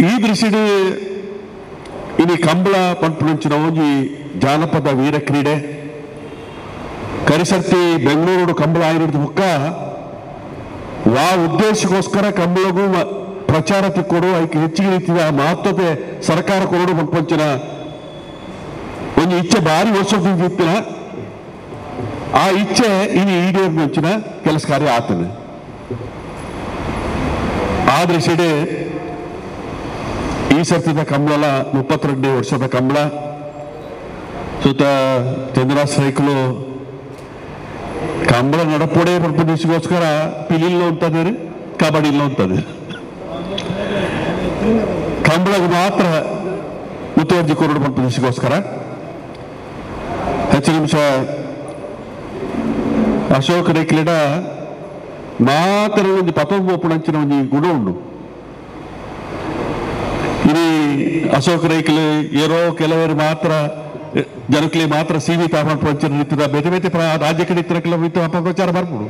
ಈ ದೃಷ್ಟಿ ಇನಿ ಕಂಬಳ ಪಂಪುಂಚಿನ ಒಂಜಿ ಜಾನಪದ ವೀರ ಕ್ರೀಡೆ ಕರಿಸರ್ತಿ ಬೆಂಗಳೂರು ಕಂಬಳ ಆಗಿರೋದು ಮುಖ ವಾ ಉದ್ದೇಶಕ್ಕೋಸ್ಕರ ಕಂಬಳಗೂ ಪ್ರಚಾರಕ್ಕೆ ಕೊಡು ಅದಕ್ಕೆ ಹೆಚ್ಚಿಗೆ ರೀತಿಯ ಮಹತ್ವತೆ ಸರ್ಕಾರ ಕೊಡು ಪಂಪಂಚಿನ ಒಂದು ಇಚ್ಛೆ ಭಾರಿ ವರ್ಷದಿಂದ ಇತ್ತಿನ ಆ ಇಚ್ಛೆ ಇನ್ನು ಈಡೇರಿನ ಕೆಲಸ ಕಾರ್ಯ ಆತನೆ ಆದ್ರೆ ಸಿಡೆ ಈ ಸರ್ತಿದ ಕಂಬಳ 32 ವರ್ಷದ ಕಂಬಳ ಸುತ್ತ ಚಂದ್ರಾಸ್ ರೈಕಲು ಕಂಬಳ ನಡಪೋಡೆ ಪ್ರತಿನಿಧಿಸಿಗೋಸ್ಕರ ಪಿಲಿಲ್ಲೋ ಅಂತದೆ ಕಬಡ್ಡಿ ಇಲ್ಲೋ ಅಂತದೆ ಕಂಬಳಗೆ ಮಾತ್ರ ಮುತುವರ್ಜಿ ಕೊರಡು ಪ್ರತಿನಿಧಿಸಿಗೋಸ್ಕರ ಹೆಚ್ಚು ನಿಮಿಷ ಅಶೋಕ್ ರೇಖಲಿಡ ಮಾತ್ರ ಒಂದು ಪತೋಪಂಚಿನ ಒಂದು ಗುಣ ಉಂಟು ಇಡೀ ಅಶೋಕ್ ರೇಖಲು ಏರೋ ಕೆಲವರು ಮಾತ್ರ ಜನಕ್ಕೆ ಮಾತ್ರ ಸೀಮಿತ ಪ್ರಚಾರ ರೀತಿಯ ಬೇತೆ ಬೇತೆ ರಾಜ್ಯಕ್ಕೆ ರೀತಿಯ ಪ್ರಚಾರ ಬರ್ಬೋದು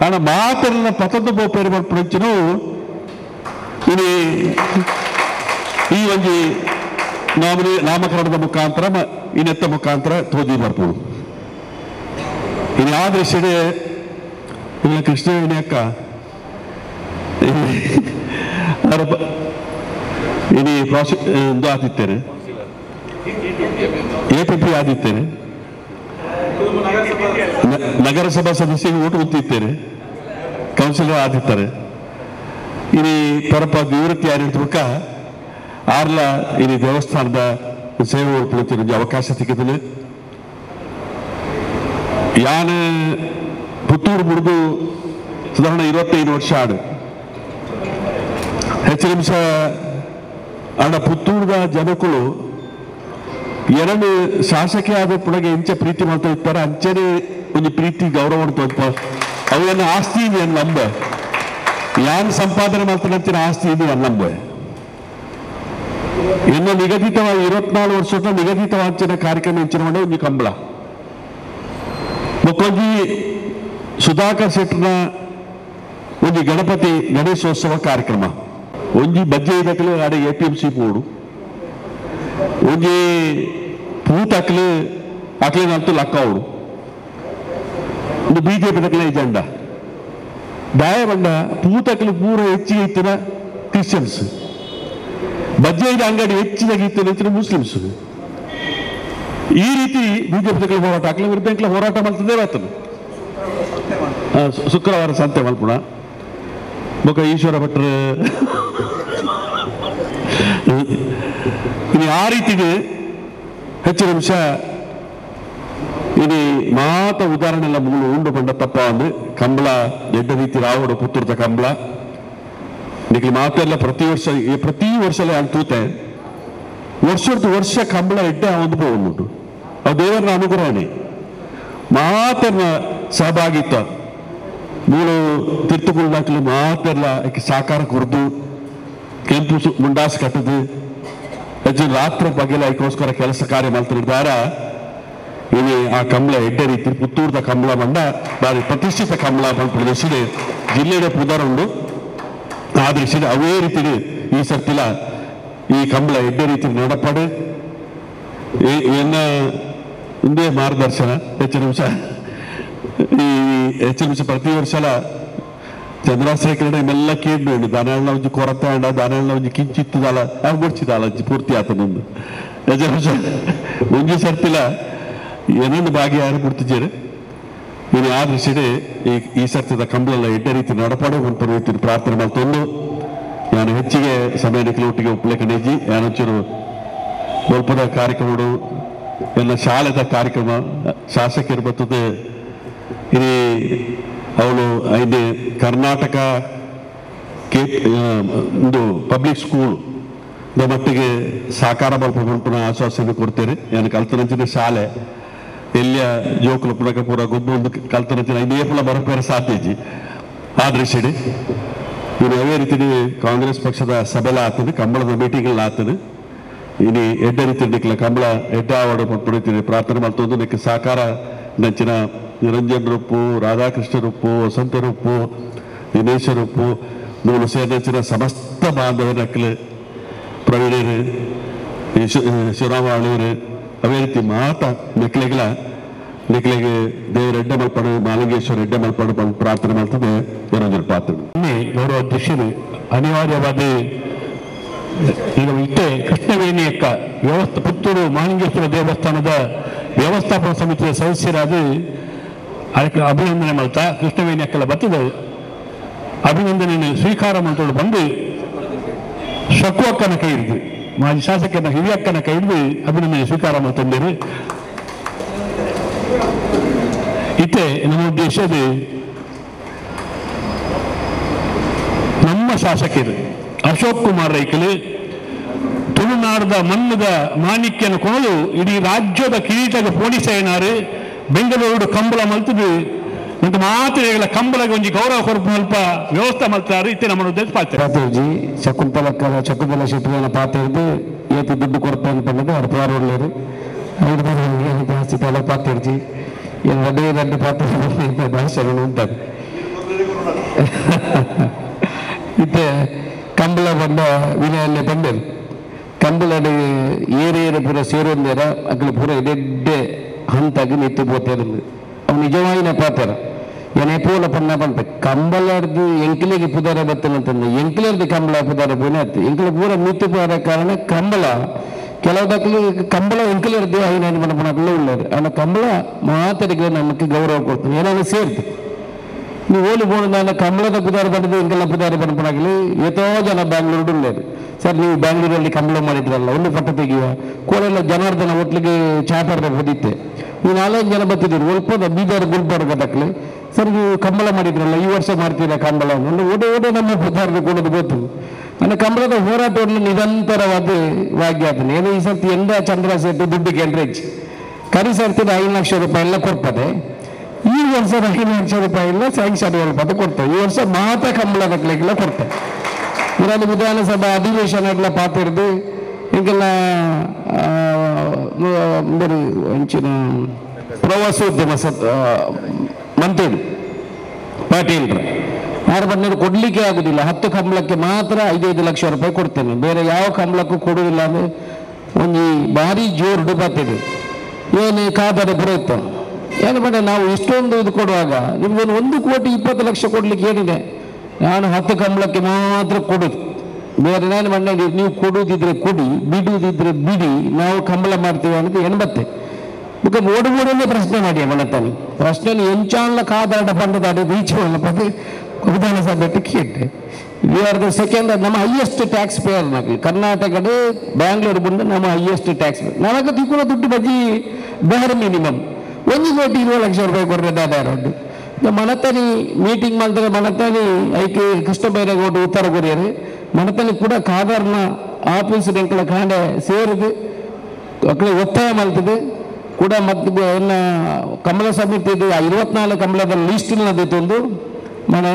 ಆನ ಮಾತ್ರ ಪತೊಂದು ಪೇರು ಬರ್ಪಂಚನು ಇಡೀ ಈ ಒಂದು ನಾಮಕರಣದ ಮುಖಾಂತರ ಇನ್ನೆತ್ತ ಮುಖಾಂತರ ತೋದಿ ಬರ್ಬೋದು ಇನ್ನು ಆ ದೃಷ್ಟಿಗೆ ಇಲ್ಲ ಕೃಷ್ಣವೇಣಿ ಅಕ್ಕ ಇಡೀ ಇದು ಆದಿತ್ತೇನೆ APP ಆದಿತ್ತೇನೆ ನಗರಸಭಾ ಸದಸ್ಯರಿಗೆ ಓಟು ಗೊತ್ತಿತ್ತೇನೆ ಕೌನ್ಸಿಲರ್ ಆದಿತ್ತಾರೆ ಇನಿ ಪರಪ ನಿವೃತ್ತಿ ಆಗಿರ್ಬೇಕ ಆರ್ಲ ಇನಿ ದೇವಸ್ಥಾನದ ಸೇವೆ ಒಪ್ಪಿನ ಅವಕಾಶ ಸಿಕ್ಕಿದ್ರೆ ಯಾನ್ ಪುತ್ತೂರು ಮುರಿದು ಸಾಧಾರಣ 25 ವರ್ಷ ಆಡು ಹೆಚ್ಚು ನಿಮಿಷ ಆಡ ಪುತ್ತೂರದ ಜನಗಳು ಎರಡು ಶಾಸಕಿ ಆದ ಪುಳಗೆ ಎಂಚ ಪ್ರೀತಿ ಮಾಡ್ತಾ ಇರ್ತಾರೆ ಅಂಚನೆ ಒಂದು ಪ್ರೀತಿ ಗೌರವ ಅವೇನು ಆಸ್ತಿ ಇದೆ ನಂಬ ಯಾನ್ ಸಂಪಾದನೆ ಮಾಡ್ತಾನಂತಿನ ಆಸ್ತಿ ಇದೆ ನಂಬ ಇನ್ನು ನಿಗದಿತವಾಗಿ 24 ವರ್ಷದ ನಿಗದಿತವಾಂಚಿನ ಕಾರ್ಯಕ್ರಮ ಹೆಂಚಿನ ಮಾಡಿ ಒಂದು ಕಂಬಳ ಮುಖಂಜಿ ಸುಧಾಕರ್ ಶೆಟ್ಟರ್ನ ಒಂದು ಗಣಪತಿ ಗಣೇಶೋತ್ಸವ ಕಾರ್ಯಕ್ರಮ ಒಂಜಿ ಬಜ್ಜೆ ಇದಕ್ಕಲು ಆಡ APMC ಪೋಡು ಒಂಜಿ ಪೂತಕ್ಲು ಅಕ್ಲೇನಂತೂ ಲಕ್ಕ ಅವಡು ಒಂದು BJP ದಕ್ಲೆ ಎಜೆಂಡಾ ದಾಯ ಬಂಡ ಪೂತಕ್ಲು ಪೂರ ಹೆಚ್ಚಿಗೆ ಇತ್ತಿನ ಕ್ರಿಶ್ಚಿಯನ್ಸ್ ಬಜ್ಜೆದ ಅಂಗಡಿ ಹೆಚ್ಚಿನಾಗಿ ಇತ್ತಿನ ಮುಸ್ಲಿಮ್ಸ್ ಈ ರೀತಿ BJP ದಕ್ಲೆ ಹೋರಾಟ ಅಕ್ಲೆ ವಿರುದ್ಧ ಹೋರಾಟ ಮಾಡ್ತದೆ ಆತನು ಶುಕ್ರವಾರ ಸಂತೆ ಮಲ್ಪುಣ ಮುಖ ಈಶ್ವರ ಭಟ್ರು ಇನ್ನು ಆ ರೀತಿಗೆ ಹೆಚ್ಚಿನ ನಿಮಿಷ ಇನಿ ಮಾತ ಉದಾಹರಣೆ ಎಲ್ಲ ಮೂಲ ಉಂಡು ಬಂದ ತಪ್ಪ ಅಂದ್ರೆ ಕಂಬಳ ಎಡ್ಡ ರೀತಿ ರಾವಡು ಪುತ್ತೂರದ ಕಂಬಳ ನಿಖಿಲ್ ಮಾತೆಲ್ಲ ಪ್ರತಿ ವರ್ಷ ಅಂತೂತೆ ವರ್ಷ ಕಂಬಳ ಎಡ್ಡ ಒಂದು ಉಂಟು ಅವು ದೇವರ ಅನುಗ್ರಹಣೆ ಮಾತನ್ನ ಸಹಭಾಗಿತ್ವ ಮೂಳು ತಿರ್ತುಗಳಾಕಲು ಮಾತೆಲ್ಲ ಸಾಕಾರ ಕೊರ್ದು ಕೆಂಪು ಮುಂಡಾಸ್ ಕಟ್ಟದು ಹೆಚ್ಚು ರಾತ್ರಿ ಬಗೆಲ್ಲ ಅದಕ್ಕೋಸ್ಕರ ಕೆಲಸ ಕಾರ್ಯ ಮಾಡ್ತಿದ್ದಾರೆ ಇಲ್ಲಿ ಆ ಕಂಬಳ ಎಡ್ಡೆ ರೀತಿ ಪುತ್ತೂರದ ಕಂಬಳ ಬಂದ ಬಾರಿ ಪ್ರತಿಷ್ಠಿತ ಕಂಬಳ ಪ್ರದೇಶಿದೆ ಜಿಲ್ಲೆಯ ಪುದಾರ ಉಂಡು ಆ ದೃಷ್ಟಿದೆ ಅವೇ ರೀತಿಗೆ ಈ ಸರ್ತಿಲ ಈ ಕಂಬಳ ಎಡ್ಡೆ ರೀತಿ ನಡಪಡು ಎನ್ನ ಒಂದೇ ಮಾರ್ಗದರ್ಶನ ಹೆಚ್ಚಿನ ಅಂಶ ಈ ಹೆಚ್ಚಿನ ಅಂಶ ಪ್ರತಿ ವರ್ಷಲ ಚಂದ್ರಶೇಖರಣ ಇವೆಲ್ಲ ಕೇಳ್ಬೇಡಿ ದಾನೆಲ್ಲ ಒಂಜಿ ಕೊರತೆ ಅಂಡ ದಾನೆಲ್ಲ ಒಂಜಿ ಕಿಂಚಿತ್ತದಲ್ಲ ಅವು ಗೊಡ್ಚಿದಲ್ಲ ಪೂರ್ತಿ ಆತನೊಂದು ಹೆಚ್ಚಿನ ಅಂಶ ಒಂಜಿ ಸರ್ತಿಲ ಏನೊಂದು ಭಾಗಿಯಾರು ಬಿಡ್ತಿದ್ದೀರಿ ನೀನು ಆ ದೃಷ್ಟಿಡೆ ಈ ಸರ್ತಿದ ಕಂಬಳೆಲ್ಲ ಎಡ್ಡೆ ರೀತಿ ನಡಪಾಡು ಒಂದು ರೀತಿ ಪ್ರಾರ್ಥನೆ ಮಾಡ್ಕೊಂಡು ನಾನು ಹೆಚ್ಚಿಗೆ ಸಮಯ ಒಟ್ಟಿಗೆ ಒಪ್ಪಲೇಖನೇಜಿ ಯಾನೊಂಚೂರು ಸ್ವಲ್ಪದ ಕಾರ್ಯಕ್ರಮಗಳು ಎಲ್ಲ ಶಾಲೆದ ಕಾರ್ಯಕ್ರಮ ಶಾಸಕರು ಬರ್ತದೆ ಇಲ್ಲಿ ಅವಳು ಐದು ಕರ್ನಾಟಕ ಒಂದು ಪಬ್ಲಿಕ್ ಸ್ಕೂಲ್ ಮಟ್ಟಿಗೆ ಸಾಕಾರ ಬಲ್ಪನ ಆಶ್ವಾಸನೆ ಕೊಡ್ತೇನೆ ನಾನು ಕಲ್ತನಂಚಿನ ಶಾಲೆ ಎಲ್ಲಿಯ ಜೋಕುಲ ಪುನಕ ಪೂರ ಗೊಬ್ಬ ಒಂದು ಕಲ್ತನಂಚಿನ ಐದು ಬರಪೇರ ಸಾಧ್ಯಜಿ ಆ ದೃಷ್ಟಿಡಿ ಇನ್ನು ಅವೇ ರೀತಿ ಕಾಂಗ್ರೆಸ್ ಪಕ್ಷದ ಸಭೆಲ ಆಗ್ತದೆ ಕಂಬಳದ ಮೀಟಿಂಗ್ಗಳ ಆಗ್ತದೆ ಇನ್ನು ಎಡ್ಡ ರೀತಿ ಕಂಬಳ ಎಡ್ಡ ಅವಾರ್ಡ್ ಕೊಡ್ತೀನಿ ಪ್ರಾರ್ಥನೆ ಮಾಡ್ತೊಂದು ನೆಕ್ಕೆ ಸಾಕಾರ ನಂಚಿನ ನಿರಂಜನ್ ರೂಪು ರಾಧಾಕೃಷ್ಣ ರೂಪು ವಸಂತ ರೂಪು ದಿನೇಶ ರೂಪು ಮೂರು ಸೇರಿನ ಸಮಸ್ತ ಬಾಂಧವನಕ್ಕಲು ಪ್ರವೀಣರು ಶಿವರಾಮ ಆಳೂರು ಅವೇ ರೀತಿ ಮಾತ ನೆಕ್ಲೆಗೆ ದೇವರ ಎಡ್ಡೆ ಮಲ್ಪಡು ಮಾಲಿಂಗೇಶ್ವರ ಎಡ್ಡೆ ಮಲ್ಪಡು ಪ್ರಾರ್ಥನೆ ಮಾಡ್ತದೆ ನಿರಂಜನ್ ಪಾತ್ರ ಗೌರವ ಅಧ್ಯಕ್ಷರು ಅನಿವಾರ್ಯವಾದ ಈಗ ಇಷ್ಟೇ ಕೃಷ್ಣವೇಣಿಯಕ್ಕ ಪುತ್ತೂರು ಮಾಲಿಂಗೇಶ್ವರ ದೇವಸ್ಥಾನದ ವ್ಯವಸ್ಥಾಪನಾ ಸಮಿತಿಯ ಸದಸ್ಯರಾದ ಅದಕ್ಕೆ ಅಭಿನಂದನೆ ಮಾಡ್ತಾ ಕೃಷ್ಣವೇಣಿ ಅಕ್ಕಲ ಬರ್ತದೆ ಅಭಿನಂದನೆಯನ್ನು ಸ್ವೀಕಾರ ಮಾಡ್ಕೊಂಡು ಬಂದು ಶಕು ಅಕ್ಕನ ಕೈ ಹಿಡಿದು ಮಾಜಿ ಶಾಸಕನ ಹಿರಿಯಕ್ಕನ ಕೈ ಹಿಡಿದು ಅಭಿನಂದನೆ ಸ್ವೀಕಾರ ಮಾಡ್ತಂದೇವೆ ಇತ್ತೆ ನಮ್ಮ ದೇಶದ ನಮ್ಮ ಶಾಸಕರು ಅಶೋಕ್ ಕುಮಾರ್ ರೈಕಲು ತುಳುನಾಡದ ಮಣ್ಣದ ಮಾಣಿಕ್ಯನ ಕೊನಲು ಇಡೀ ರಾಜ್ಯದ ಕಿರೀಟದ ಪೋಣಿಸೇನಾರು ಬೆಂಗಳೂರು ಕಂಬಳ ಮಲ್ತದು ಅಂತ ಮಾತ್ರ ಕಂಬಳಗೆ ಒಂದು ಗೌರವ ಕೊರಪು ಸ್ವಲ್ಪ ವ್ಯವಸ್ಥೆ ಮಾಡ್ತಾರೆ ಇತ್ತೆ ನಮ್ಮ ಉದ್ದೇಶ ಪಾತೇಜಿ ಶಕುಂತಲ ಶೆಟ್ಟಿನ ಪಾತೇರ್ದು ಏತಿ ದುಡ್ಡು ಕೊರಪೆ ಅಂತಂದ್ರೆ ಅವ್ರ ಪಾರು ಒಳ್ಳೆಯರು ಐದು ಜಾಸ್ತಿ ತಲೆ ಪಾತೇರ್ಜಿ ಎರಡು ಪಾತ್ರ ಭಾಷೆಗಳು ಉಂಟದು ಇತ್ತೆ ಕಂಬಳ ಬಂದ ವಿನಯಲ್ಲೇ ಬಂದರು ಕಂಬಳದ ಏರೇರು ಪೂರ ಸೇರೊಂದೇರ ಅಗ್ಲಿ ಪೂರ ಎಡ್ಡೆ ಹಂತಾಗಿ ನಿತ್ಯ ಪೋತೇರು ಅವು ನಿಜವಾಯಿನ ಪಾತ್ರ ಏನೇ ಪೂಲ ಪನ್ನ ಬಂತ ಕಂಬಳದ್ದು ಎಂಕಿಲಿಗೆ ಪುದಾರ ಬತ್ತನಂತಂದು ಎಂಕಿಲರ್ದು ಕಂಬಳ ಪುದಾರ ಪೋನೆ ಎಂಕಿಲ ಪೂರ ನಿತ್ಯ ಪೋದ ಕಾರಣ ಕಂಬಳ ಕೆಲವುದಕ್ಕೂ ಕಂಬಳ ಎಂಕಿಲರ್ದು ಐದು ಮನಪಣಗಳು ಉಳ್ಳರು ಆ ಕಂಬಳ ಮಾತಾಡಿಗೆ ನಮಗೆ ಗೌರವ ಕೊಡ್ತೀನಿ ಏನಾದ್ರು ಸೇರ್ತು ನೀವು ಓಲಿ ಬೋಣ ನಾನು ಕಂಬಳದ ಪುದಾರ ಬಂದಿದ್ದು ಎಂಕೆಲ್ಲ ಪುದಾರ ಪಣಪಣಗಳು ಎಷ್ಟೋ ಜನ ಬ್ಯಾಂಗ್ಳೂರು ಉಳ್ಳರು ಸರ್ ನೀವು ಬ್ಯಾಂಗ್ಳೂರಲ್ಲಿ ಕಂಬಳ ಮಾಡಿದ್ರಲ್ಲ ಒಂದು ಪಟ್ಟ ತೆಗೆಯುವ ಕೋಳೆಲ್ಲ ಜನಾರ್ದನ ಒಟ್ಲಿಗೆ ಚಾಟಾರ್ದ ಹೊದಿತ್ತೆ ನೀವು 4 ಜನ ಬರ್ತಿದ್ದೀರಿ ಒಲ್ಪದ ಬೀದರ್ ಗುಲ್ಬರ್ಗ ಗದಕ್ಲೆ ಸರ್ ನೀವು ಕಂಬಳ ಮಾಡಿದ್ರಲ್ಲ ಈ ವರ್ಷ ಮಾಡ್ತೀರಾ ಕಂಬಳವನ್ನು ಓಡೆ ನಮ್ಮ ಪುದಾರದ ಕೊಡೋದು ಗೊತ್ತು ನನ್ನ ಕಂಬಳದ ಹೋರಾಟವನ್ನು ನಿರಂತರವಾದ ವಾಗ್ಯಾತನೆ ಏನು ಈ ಸರ್ತಿ ಎಂದ ಚಂದ್ರ ಸೇಟು ದುಡ್ಡು ಕೆಂಡ್ರೆಜ್ ಕರಿ ಸರ್ತಿದ 5 ಲಕ್ಷ ರೂಪಾಯಿ ಎಲ್ಲ ಕೊಡ್ತದೆ ಈ ವರ್ಷ 5 ಲಕ್ಷ ರೂಪಾಯಿ ಎಲ್ಲ ಸ್ಯಾಂಕ್ಷನ್ ರೂಪಾಯಿ ಕೊಡ್ತೇವೆ ಈ ವರ್ಷ ಮಾತ್ರ ಕಂಬಳ ನಕ್ಲೆಗೆಲ್ಲ ಕೊಡ್ತೇವೆ ಇರಾದ ವಿಧಾನಸಭಾ ಅಧಿವೇಶನ ಎಲ್ಲ ಪಾತಿರ್ದು ಈಗೆಲ್ಲ ಅಂಚಿನ ಪ್ರವಾಸೋದ್ಯಮ ಮಂತ್ರಿ ಪಾಟೀಲ್ರ ಯಾರು ಬಂದರು ಕೊಡ್ಲಿಕ್ಕೆ ಆಗುದಿಲ್ಲ 10 ಕಂಬಳಕ್ಕೆ ಮಾತ್ರ 5 ಲಕ್ಷ ರೂಪಾಯಿ ಕೊಡ್ತೇನೆ ಬೇರೆ ಯಾವ ಕಂಬಳಕ್ಕೂ ಕೊಡುವುದಿಲ್ಲ ಅಂದ್ರೆ ಒಂದು ಭಾರಿ ಜೋರು ಬರ್ತಿದೆ ಏನು ಕಾದರೆ ಬರುತ್ತೆ ಏನು ಬೇಡ ನಾವು ಇಷ್ಟೊಂದು ಇದು ಕೊಡುವಾಗ ನಿಮ್ಗೇನು 1 ಕೋಟಿ 20 ಲಕ್ಷ ಕೊಡ್ಲಿಕ್ಕೆ ಏನಿದೆ ನಾನು 10 ಕಂಬಳಕ್ಕೆ ಮಾತ್ರ ಕೊಡುದು ಬೇರೆ ನಾನು ಮಣ್ಣೆ ನೀವು ಕೊಡುವುದಿದ್ರೆ ಕೊಡಿ ಬಿಡುವುದಿದ್ರೆ ಬಿಡಿ ನಾವು ಕಂಬಳ ಮಾಡ್ತೀವಿ ಅನ್ನೋದು ಏನು ಬತ್ತೆ ಬುಕ್ಕ ಓಡುಗೂಡಲ್ಲೇ ಪ್ರಶ್ನೆ ಮಾಡಿ ಮನತಾನಿ ಪ್ರಶ್ನೆ ಎಂಚಾಲ ಕಾದಾಡ ಪಂಡದಾಡಿ ರೀಚ್ ಪಂದು ವಿಧಾನಸಭೆ ಕೇಟ್ಟೆ ವಿ ಆರ್ ದ ಸೆಕೆಂಡ್ ನಮ್ಮ ಹೈಯೆಸ್ಟ್ ಟ್ಯಾಕ್ಸ್ ಪೇಯರ್ ನಾಗಲಿ ಕರ್ನಾಟಕದ ಬ್ಯಾಂಗ್ಳೂರು ಬಂದು ನಮ್ಮ ಹೈಯೆಸ್ಟ್ ಟ್ಯಾಕ್ಸ್ ಪೇಯರ್ ನನಗೆ ತಿಕ್ಕುವ ದುಡ್ಡು ಬಜ್ಜಿ ಬೇರೆ ಮಿನಿಮಮ್ 1 ಕೋಟಿ 20 ಲಕ್ಷ ರೂಪಾಯಿ ಕೊಡ್ರೆ ದಾದಾರೊಡ್ಡು ಮನತಾನಿ ಮೀಟಿಂಗ್ ಮಾಡಿದ್ರೆ ಮನತಾನಿ ಐಕೆ ಕೃಷ್ಣ ಬೈರೇಗೌಡ ಉತ್ತರ ಕೊರಿಯರು ಮನತಾನಿ ಕೂಡ ಕಾದಾರ್ನ ಆಫೀಸ್ ಎಂಕಲ ಕಾಂಡೆ ಸೇರಿದು ಅಕ್ಕಳೆ ಒತ್ತಾಯ ಮಾಡ್ತದೆ ಕೂಡ ಮತ್ತು ಏನು ಕಮಲ ಸಮಿತಿ 24 ಕಂಬಳದ ಲಿಸ್ಟಿನಲ್ಲಿ ತಂದು ಮನೆ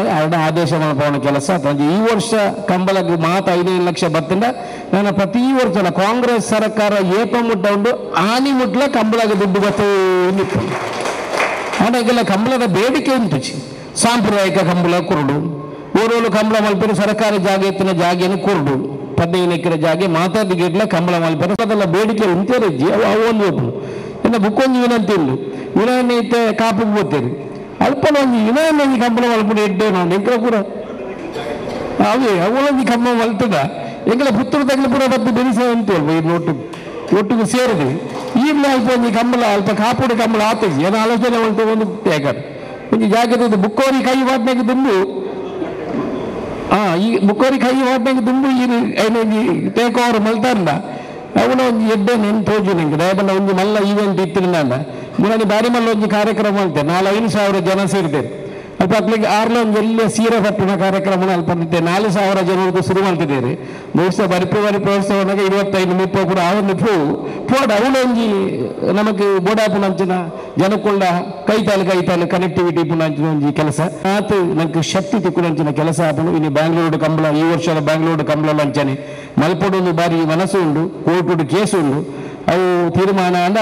ಆದೇಶ ಮಾಡ್ಬೋಣ ಕೆಲಸ ಈ ವರ್ಷ ಕಂಬಳಕ್ಕೆ ಮಾತು 5 ಲಕ್ಷ ಬರ್ತಂಡ ನಾನು ಪ್ರತಿ ವರ್ಷ ಕಾಂಗ್ರೆಸ್ ಸರ್ಕಾರ ಏಪ ಮುಟ್ಟ ಉಂಡು ಆನಿ ಮುಟ್ಲ ಕಂಬಳಕ್ಕೆ ದುಡ್ಡು ಬತ್ತು ನಿಂತು ಅವನಿಗೆಲ್ಲ ಕಂಬಳದ ಬೇಡಿಕೆ ಉಂಟು ಸಾಂಪ್ರದಾಯಿಕ ಕಂಬಳ ಕುರುಡು ಊರೋಳು ಕಂಬಳ ಮಲ್ಪರು ಸರ್ಕಾರಿ ಜಾಗ ಎತ್ತಿನ ಜಾಗೆಯನ್ನು ಕುರುಡು 15 ಎಕರೆ ಜಾಗೆ ಮಾತಾದಿಗೆಡ್ಲ ಕಂಬಳ ಮಲ್ಪರು ಅದೆಲ್ಲ ಬೇಡಿಕೆ ಉಂಟೇರಜ್ಜಿ ಅವು ಒಂದು ನನ್ನ ಬುಕ್ಕೊಂದು ವಿನಂತಿ ಉಂಡು ವಿನಯನೆ ಇತ್ತೆ ಕಾಪಿಗೆ ಹೋಗ್ತೇನೆ ಅಲ್ಪನ ಒಂದು ವಿನಯನೆ ಕಂಬಳ ಮಲ್ಪಡೆ ಇಡ್ಡೆ ನಾವು ಎಂಕಲ ಪೂರ ಅವೇ ಅವಳೊಂದು ಕಂಬ ಮಲ್ತದ ಎಂಕಲ ಪುತ್ತೂರು ತಗಲು ಪೂರ ಬದ್ದು ಬೆನಿಸ ಅಂತೇಳ್ಬ ಇದು ಒಟ್ಟಿಗೆ ಸೇರಿದೆ ಈಗಲೂ ಅಲ್ಪ ಒಂದು ಕಂಬಳ ಅಲ್ಪ ಕಾಪುಡಿ ಕಂಬಳ ಆತದೆ ಏನೋ ಆಲೋಚನೆ ಉಂಟು ಒಂದು ಯಾಕಂದ್ರೆ ಒಂದು ಜಾಗದ ಬುಕ್ಕೋರಿ ಕೈ ವಾಟ್ನಾಗ ದುಂಬು ಈ ಬುಕ್ಕೋರಿ ಕೈ ವಾಟ್ನಾಗ ದುಂಬು ಈ ಟೇಕ್ ಓವರ್ ಮಲ್ತಾರಲ್ಲ ಅವನ ಒಂದು ಎಡ್ಡೆ ನೆನ್ ತೋಜು ನಂಗೆ ದಯಬಲ್ಲ ಒಂದು ಮಲ್ಲ ಈವೆಂಟ್ ಇತ್ತಿನ ನಾನು ಮುನ್ನಾಡಿ ಬಾರಿ ಮಲ್ಲ ಒಂದು ಕಾರ್ಯಕ್ರಮ ಅಂತೆ 4,000 ಜನ ಸೇರ್ತೇನೆ ಅಲ್ಪ ಅಕ್ಲಿಗೆ ಆರ್ಲ ಒಂದು ಎಲ್ಲ ಸೀರೆ ಪಟ್ಟಿನ ಕಾರ್ಯಕ್ರಮ ಅಲ್ಪ ಅಂತೆ 4,000 ಜನರದ್ದು ಶುರು ಮಾಡ್ತಿದ್ದೇವೆ ಬಹುಶಃ ಬರಿಪು ಪ್ರೋತ್ಸವನಾಗ 25-30 ಕೂಡ ಅವನು ಪೋಡ ಅವನೊಂಜಿ ನಮಗೆ ಬೋಡಾಪುನಂಚಿನ ಜನಕ್ಕುಳ್ಳ ಕೈತಾಲು ಕನೆಕ್ಟಿವಿಟಿ ಪುನಂಚಿನ ಒಂಜಿ ಕೆಲಸ ಆತು ನನಗೆ ಶಕ್ತಿ ತಿಕ್ಕುನಂಚಿನ ಕೆಲಸ ಆಪನು ಇನ್ನು ಬ್ಯಾಂಗ್ಳೂರು ಕಂಬಳ ಈ ವರ್ಷದ ಬ್ಯಾಂಗ್ಳೂರು ಕಂಬಳ ಅಂಚನೆ ಮಲ್ಪಡೊಂದು ಬಾರಿ ಮನಸ್ಸು ಉಂಡು ಕೋರ್ಟುಡು ಕೇಸು ಉಂಡು ಅವು ತೀರ್ಮಾನ ಅಂದ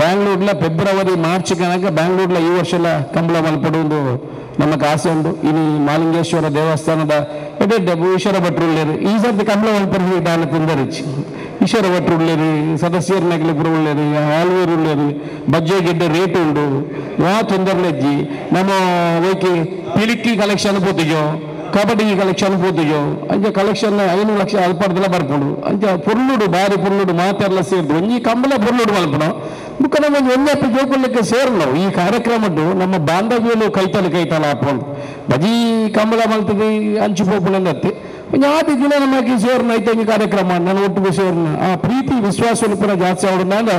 ಬ್ಯಾಂಗ್ಳೂರ್ಲ ಫೆಬ್ರವರಿ ಮಾರ್ಚ್ ಕನಕ ಬ್ಯಾಂಗ್ಳೂರ್ಲ ಈ ವರ್ಷಲ ಕಂಬಳ ಮಲ್ಪಡೊಂದು ನಮಗೆ ಆಸೆ ಉಂಟು ಇನ್ನು ಮಾಲಿಂಗೇಶ್ವರ ದೇವಸ್ಥಾನದ ಎಡ್ಡೆ ಈಶ್ವರ ಭಟ್ರುಳ್ಳೇರು ಈ ಸರ್ತಿ ಕಂಬಳ ಮಲ್ಪಡಿ ನಾನು ತಿಂದರಿಚಿ ಈಶ್ವರ ಭಟ್ರುಳ್ಳೇರು ಸದಸ್ಯರನಾಗಲಿ ಪುರ ಉಳ್ಳೇರು ಆಲ್ವೇರು ಉಳ್ಳೇರು ಬಜ್ಜೆ ಗೆಡ್ಡೆ ರೇಟ್ ಉಂಡು ಯಾ ತೊಂದರೆಜ್ಜಿ ನಮ್ಮ ಓಕೆ ಪಿಲಿಕ್ಕಿ ಕಲೆಕ್ಷನ್ ಪೋತಿಜೋ ಕಬಡ್ಡಿ ಕಲೆಕ್ಷನ್ ಪೋತಿಜೋ ಅಂಚ ಕಲೆಕ್ಷನ್ 5 ಲಕ್ಷ ಅಲ್ಪಡ್ದೆಲ್ಲ ಬರ್ಪುಡು ಅಂಚ ಪುರ್ಲುಡು ಬಾರಿ ಪುರ್ಲುಡು ಮಾತೆಲ್ಲ ಸೇರಿದ್ರು ಒಂಜಿ ಕಂಬಳ ಪುರ್ಲುಡು ಮಲ್ಪನು ಬುಕ್ಕ ನಮಗೆ ಒಂದೆಪ್ಪು ಜೋಕೊಳ್ಳಕ್ಕೆ ಸೇರ್ನವು ಈ ಕಾರ್ಯಕ್ರಮದ್ದು ನಮ್ಮ ಬಾಂಧವ್ಯಲು ಕೈತಲು ಹಾಕೊಂಡು ಬಜಿ ಕಂಬಳ ಮಲ್ತದೆ ಅಂಚು ಪೋಪುನಂದತ್ತೆ ಆದಿ ದಿನ ನಮಗೆ ಸೇರ್ನ ಐತೆ ಈ ಕಾರ್ಯಕ್ರಮ ನನ್ನ ಒಟ್ಟಿಗೆ ಸೇರ್ನ ಆ ಪ್ರೀತಿ ವಿಶ್ವಾಸಗಳು ಪುರ ಜಾಸ್ತಿ ಅವಡನಾಗ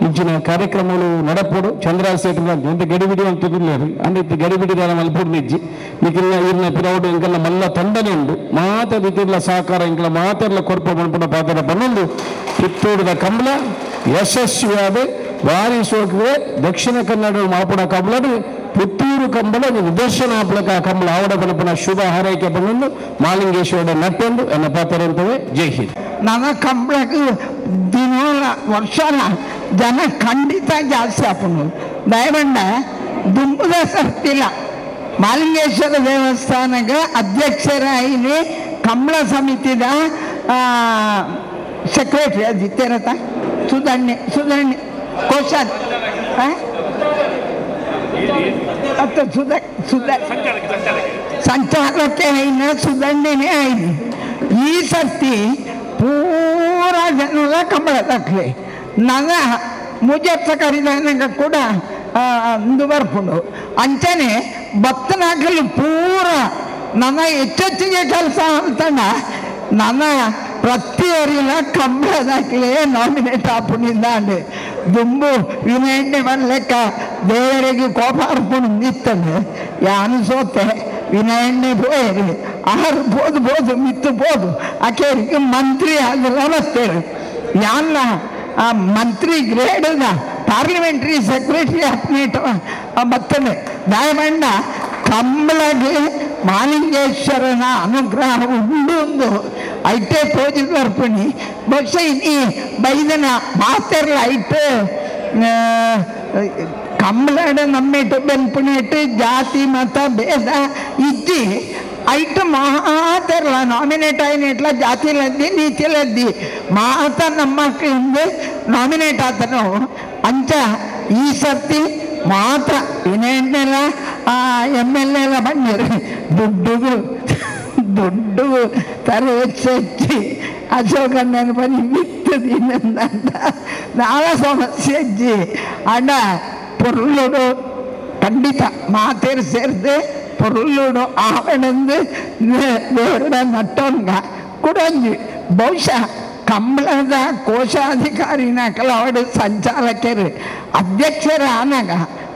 ಇಂಚಿನ ಕಾರ್ಯಕ್ರಮಗಳು ನಡಪೋಡು ಚಂದ್ರಶೇಖರ ಅಂತ ಗಡಿಬಿಡಿ ಅಂತದಿಲ್ಲ ಅಂದ್ರೆ ಗಡಿಬಿಡಿ ಮಲ್ಪುಡು ನಿಜ್ಜಿ ನಿಕ್ಕಿಲ್ಲ ಇರ್ನ ಪಿರವಡು ಇಂಕಲ್ಲ ಮಲ್ಲ ತಂಡನೆ ಉಂಡು ಮಾತಾಡಿತಿರ್ಲ ಸಹಕಾರ ಇಂಕಲ ಮಾತೆಲ್ಲ ಕೊರ್ಪ ಮಲ್ಪುಡ ಪಾತ್ರ ಬನ್ನೊಂದು ಪುತ್ತೂರದ ಕಂಬಳ ಯಶಸ್ವಿಯಾದ ವಾರಿ ಸೋಕಿವೆ ದಕ್ಷಿಣ ಕನ್ನಡ ಮಾಪುಡ ಕಂಬಳದು ಪುತ್ತೂರು ಕಂಬಳ ನಿದರ್ಶನ ಆಪಲಕ ಕಂಬಳ ಆವಡ ಬನಪನ ಶುಭ ಹಾರೈಕೆ ಬಂದು ಮಾಲಿಂಗೇಶ್ವರ ನಟ್ಟೆಂದು ಎನ್ನ ಪಾತ್ರ ಅಂತವೆ ಜೈ ಹಿಂದ್ ನನ್ನ ಕಂಬಳಕ್ಕೆ ದಿನೋಳ ವರ್ಷನ ಜನ ಖಂಡಿತ ಜಾಸ್ತಿ ಆಪನು ದಯಮಂಡ ದುಂಬುದ ಸರ್ತಿಲ್ಲ ಮಾಲಿಂಗೇಶ್ವರ ದೇವಸ್ಥಾನಕ್ಕೆ ಅಧ್ಯಕ್ಷರಾಗಿ ಕಂಬಳ ಸಮಿತಿದ ಸೆಕ್ರೆಟರಿ ಅದಿತ್ತೇರತ ಸುಧಣ್ಣೆ ಕೋಶಾದ್ ಸಂಚಾಲಕ್ಕೆ ಐನ ಸುಧಣ್ಣೆನೇ ಐದು ಈ ಸರ್ತಿ ಪೂರ ಜನರ ಕಂಬಳ ದಾಖಲೆ ನನ್ನ ಮುಜತ್ತ ಕರಿದ ಕೂಡ ಒಂದು ಬರ್ಪುಂಡು ಅಂಚನೆ ಭತ್ತನಾಗಲು ಪೂರ ನನ್ನ ಹೆಚ್ಚೆಚ್ಚಿಗೆ ಕೆಲಸ ಅಂತಂದ ನನ್ನ ಪ್ರತಿಯೊರಿನ ಕಂಬಳ ದಾಖಲೆ ನಾಮಿನೇಟ್ ಆಪುನಿಂದಾಂಡು ದುಂಬು ವಿನಯಣ್ಣೆ ಬರಲೆಕ್ಕ ದೇವರಿಗೆ ಕೋಪ ಅರ್ಪಣೆ ನಿತ್ತಂದು ಯಾನು ಸೋತೆ ವಿನಯಣ್ಣೆ ಪೋಯರು ಆರು ಬೋದು ಮಿತ್ತು ಬೋದು ಆಕೆಯರಿಗೆ ಮಂತ್ರಿ ಅದೆಲ್ಲ ಬರ್ತೇವೆ ಯಾನ ಆ ಮಂತ್ರಿ ಗ್ರೇಡ್ಗ ಪಾರ್ಲಿಮೆಂಟ್ರಿ ಸೆಕ್ರೆಟರಿ ಅಪ್ನೇಟ್ ಬರ್ತದೆ ದಯಮಂಡ ಕಂಬಳಗೆ ಮಾಲಿಂಗೇಶ್ವರನ ಅನುಗ್ರಹ ಉಂಡು ಒಂದು ಐಟೇ ತೋಜಿ ಬರ್ಪಣಿ ಬಹುಶಃ ಇನ್ನಿ ಬೈದನ ಮಾತೆರ್ಲ ಐಟು ಕಂಬಳದ ನಮ್ಮಿಟ್ಟು ಬೆನ್ಪುಣಿಟ್ಟು ಜಾತಿ ಮತ ಭೇದ ಇಜ್ಜಿ ಐಟು ಮಾತೆರ್ಲ ನಾಮಿನೇಟ್ ಆಯ್ನಿಟ್ಲ ಜಾತಿಲದ್ದಿ ನೀತಿಲದ್ದಿ ಮಾತ ನಮ್ಮಕ್ಕಿಂದು ನಾಮಿನೇಟ್ ಆತನು ಅಂಚ ಈ ಸರ್ತಿ ಮಾತ್ರ ವಿನಯಣ್ಣೆಲ್ಲ MLA ಎಲ್ಲ ಬಂದಿರು ದುಡ್ಡು ತಲೆ ಹೆಚ್ಚಿ ಅಶೋಕಣ್ಣನ ಬನ್ನಿ ಮಿತ್ತದಿನಂದ ನಾಳೆ ಸಮಸ್ಯೆ ಅಜ್ಜಿ ಅಣ್ಣ ಪೊರ್ಲುಡು ಖಂಡಿತ ಮಾತೇರು ಸೇರಿದೆ ಪೊರ್ಲುಡು ಆವಣಂದು ದೇವರ ನಟ್ಟೊಂಗ ಕುಡಂಜಿ ಬಹುಶಃ ಕಂಬಳದ ಕೋಶಾಧಿಕಾರಿನ ಕೆಲವಡು ಸಂಚಾಲಕರು ಅಧ್ಯಕ್ಷರ ಆನಾಗ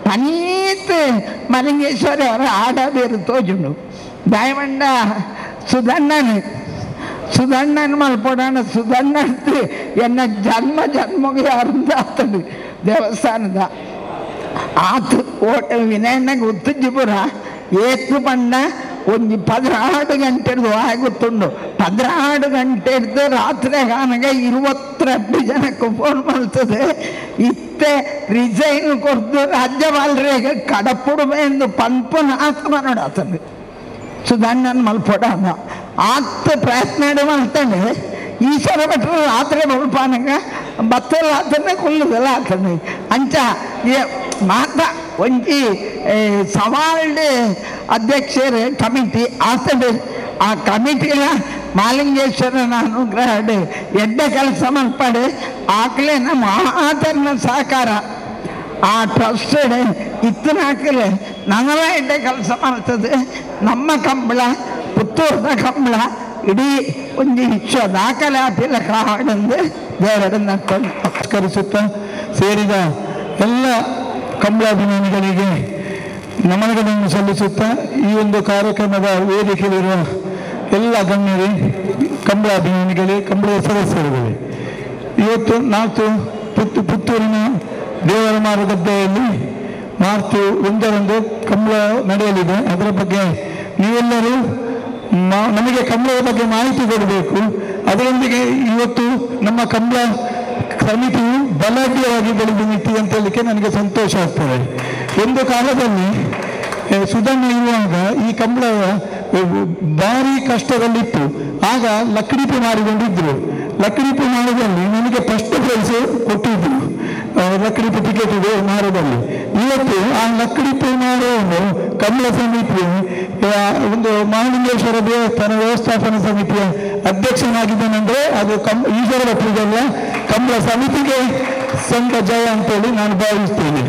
ಪನೀತ್ ಮಲಿಂಗೇಶ್ವರಿ ಅವರ ಆಡಬೇರು ತೋಜುಂಡು ದಯಮಂಡ ಸುಧಣ್ಣನ ಮಲ್ಪೋಡಣ ಸುಧಣ್ಣದ್ದು ಎನ್ನ ಜನ್ಮಗೆ ಅರುಂದಾತಡು ದೇವಸ್ಥಾನದ ಆತು ಹೋಟೆಲ್ ವಿನಯಣ್ಣಗೆ ಉತ್ತುಜ್ಜಿಪುರ ಏತು ಪಂಡ ಒಂದು 16 ಗಂಟೆದು ಆಗುತ್ತುಂಡು 16 ಗಂಟೆದ್ದು ರಾತ್ರಿ ಗಾನಗೆ 22 ಜನಕ್ಕೆ ಫೋನ್ ಮಾಡ್ತದೆ ಇತ್ತೆ ರಿಸೈನ್ ಕೊಡ್ದು ರಾಜ್ಯಪಾಲರಿಗೆ ಕಡಪುಡುವೆ ಎಂದು ಪಂಪನ ಆತ್ಮ ನೋಡಾತದೆ ಸುಧಣ್ಣನ ಮಲ್ಪೋಡ ಆತ ಪ್ರಯತ್ನ ಮಾಡ್ತಾನೆ ಈಶ್ವರ ಭಟ್ರು ರಾತ್ರಿ ಮಲ್ಪಾನಂಗ ಬತ್ತಲ ಆತನೆ ಕೊಲ್ಲುದಲ್ಲ ಆತನೆ ಅಂಚ ಮಾತ ಒಂಜಿ ಸವಾಲ್ಡ್ ಅಧ್ಯಕ್ಷರು ಕಮಿಟಿ ಆತಡೆ ಆ ಕಮಿಟಿಯ ಮಾಲಿಂಗೇಶ್ವರನ ಅನುಗ್ರಹ ಎಡ್ಡ ಕೆಲಸ ಮಲ್ಪಡೆ ಆಕಲೇ ನಮ್ಮ ಆತನ ಸಹಕಾರ ಆ ಟ್ರಸ್ಟ್ ಇತ್ತನಾಕಲೆ ನಗರ ಎಡ್ಡೆ ಕೆಲಸ ಮಾಡ್ತದೆ ನಮ್ಮ ಕಂಬಳ ಪುತ್ತೂರದ ಕಂಬಳ ಇಡೀ ಒಂದು ವಿಶ್ವ ದಾಖಲೆ ಆಪಿಲ್ಲ ಕಾಡೆಂದು ದೇವರನ್ನು ನಮಸ್ಕರಿಸುತ್ತಾ ಸೇರಿದ ಎಲ್ಲ ಕಂಬಳಾಭಿಮಾನಿಗಳಿಗೆ ನಮನಗಳನ್ನು ಸಲ್ಲಿಸುತ್ತಾ ಈ ಒಂದು ಕಾರ್ಯಕ್ರಮದ ವೇದಿಕೆಯಲ್ಲಿರುವ ಎಲ್ಲ ಗಣ್ಯರೇ, ಕಂಬಳಾಭಿಮಾನಿಗಳೇ, ಕಂಬಳದ ಸದಸ್ಯರುಗಳೇ, ಇವತ್ತು ಪುತ್ತೂರಿನ ದೇವರ ಮಾರುಗದ್ದೆಯಲ್ಲಿ ಮಾರ್ಚ್ 1ರಂದು ಕಂಬಳ ನಡೆಯಲಿದೆ. ಅದರ ಬಗ್ಗೆ ನೀವೆಲ್ಲರೂ ನಮಗೆ ಕಂಬಳದ ಬಗ್ಗೆ ಮಾಹಿತಿ ಕೊಡಬೇಕು. ಅದರೊಂದಿಗೆ ಇವತ್ತು ನಮ್ಮ ಕಂಬಳ ಸಮಿತಿಯು ಬಲಾಢ್ಯವಾಗಿ ಬೆಳೆದು ನಿಂತಿದೆ ಅಂತ ಹೇಳಲಿಕ್ಕೆ ನನಗೆ ಸಂತೋಷ ಆಗ್ತದೆ. ಒಂದು ಕಾಲದಲ್ಲಿ ಸುಧಣ್ಣ ಇರುವಾಗ ಈ ಕಂಬಳ ಭಾರಿ ಕಷ್ಟದಲ್ಲಿತ್ತು. ಆಗ ಲಕ್ಕಡಿಪು ಮಾಡಿಕೊಂಡಿದ್ರು. ಲಕ್ಕಡಿಪು ಮಾಡೋದಲ್ಲಿ ನನಗೆ ಫಸ್ಟ್ ಪ್ರೈಸ್ ಕೊಟ್ಟಿದ್ರು, ಲಕ್ಕಡಿಪು ಟಿಕೆಟ್ ಇದೆ ಮಾರೋದಲ್ಲಿ. ಇವತ್ತು ಆ ಲಕ್ಕಡಿಪು ಮಾಡುವವನು ಕಂಬಳ ಸಮಿತಿ ಒಂದು ಮಹಾಲಿಂಗೇಶ್ವರ ದೇವಸ್ಥಾನ ವ್ಯವಸ್ಥಾಪನಾ ಸಮಿತಿಯ ಅಧ್ಯಕ್ಷನಾಗಿದ್ದಾನೆಂದರೆ ಅದು ಈಶ್ವರ ಭಕ್ತರಿಗೆಲ್ಲ ಕಂಬಳ ಸಮಿತಿಗೆ ಸಂಘ ಜಯ ಅಂತೇಳಿ ನಾನು ಭಾವಿಸ್ತೇನೆ.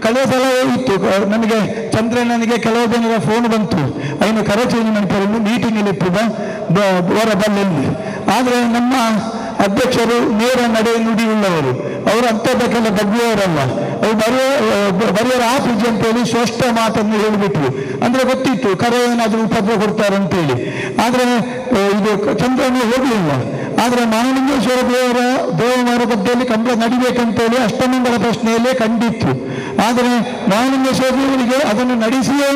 ಕಳೆದ ಸಲ ಇತ್ತು ನನಗೆ ಚಂದ್ರಣ್ಣನಿಗೆ ಕೆಲವು ಜನರ ಫೋನ್ ಬಂತು, ಅವನು ಕರಚೇರಿ ಮಾಡ್ತಾರೆ ಮೀಟಿಂಗಲ್ಲಿ ಇಟ್ಟಿದ್ದ ಹೊರಬಲ್ಲಲ್ಲಿ. ಆದರೆ ನಮ್ಮ ಅಧ್ಯಕ್ಷರು ನೇರ ನಡೆ ನುಡಿಯುಳ್ಳವರು, ಅವರು ಅಂಥದ್ದಕ್ಕೆಲ್ಲ ಬಗ್ಗೆಯವರಲ್ಲ. ಅವರು ಬರೆಯರ ಆಫೀಸ್ ಅಂತೇಳಿ ಸ್ಪಷ್ಟ ಮಾತನ್ನು ಹೇಳಿಬಿಟ್ರು. ಅಂದರೆ ಗೊತ್ತಿತ್ತು ಕರೆ ಏನಾದರೂ ಉಪದ್ರ ಕೊಡ್ತಾರೆ ಅಂತೇಳಿ. ಆದರೆ ಇದು ಚಂದ್ರನಿಗೆ ಹೋಗಲಿಲ್ಲ. ಆದರೆ ಮಹಾಲಿಂಗೇಶ್ವರ ದೇವರ ಗದ್ದೆಯಲ್ಲಿ ಕಂಬಳ ನಡಿಬೇಕಂತೇಳಿ ಅಷ್ಟಮಂಗಲ ಪ್ರಶ್ನೆಯಲ್ಲೇ ಕಂಡಿತ್ತು. ಆದರೆ ಮಹಾಲಿಂಗೇಶ್ವರ ದೇವರಿಗೆ ಅದನ್ನು ನಡೆಸಿಯೇ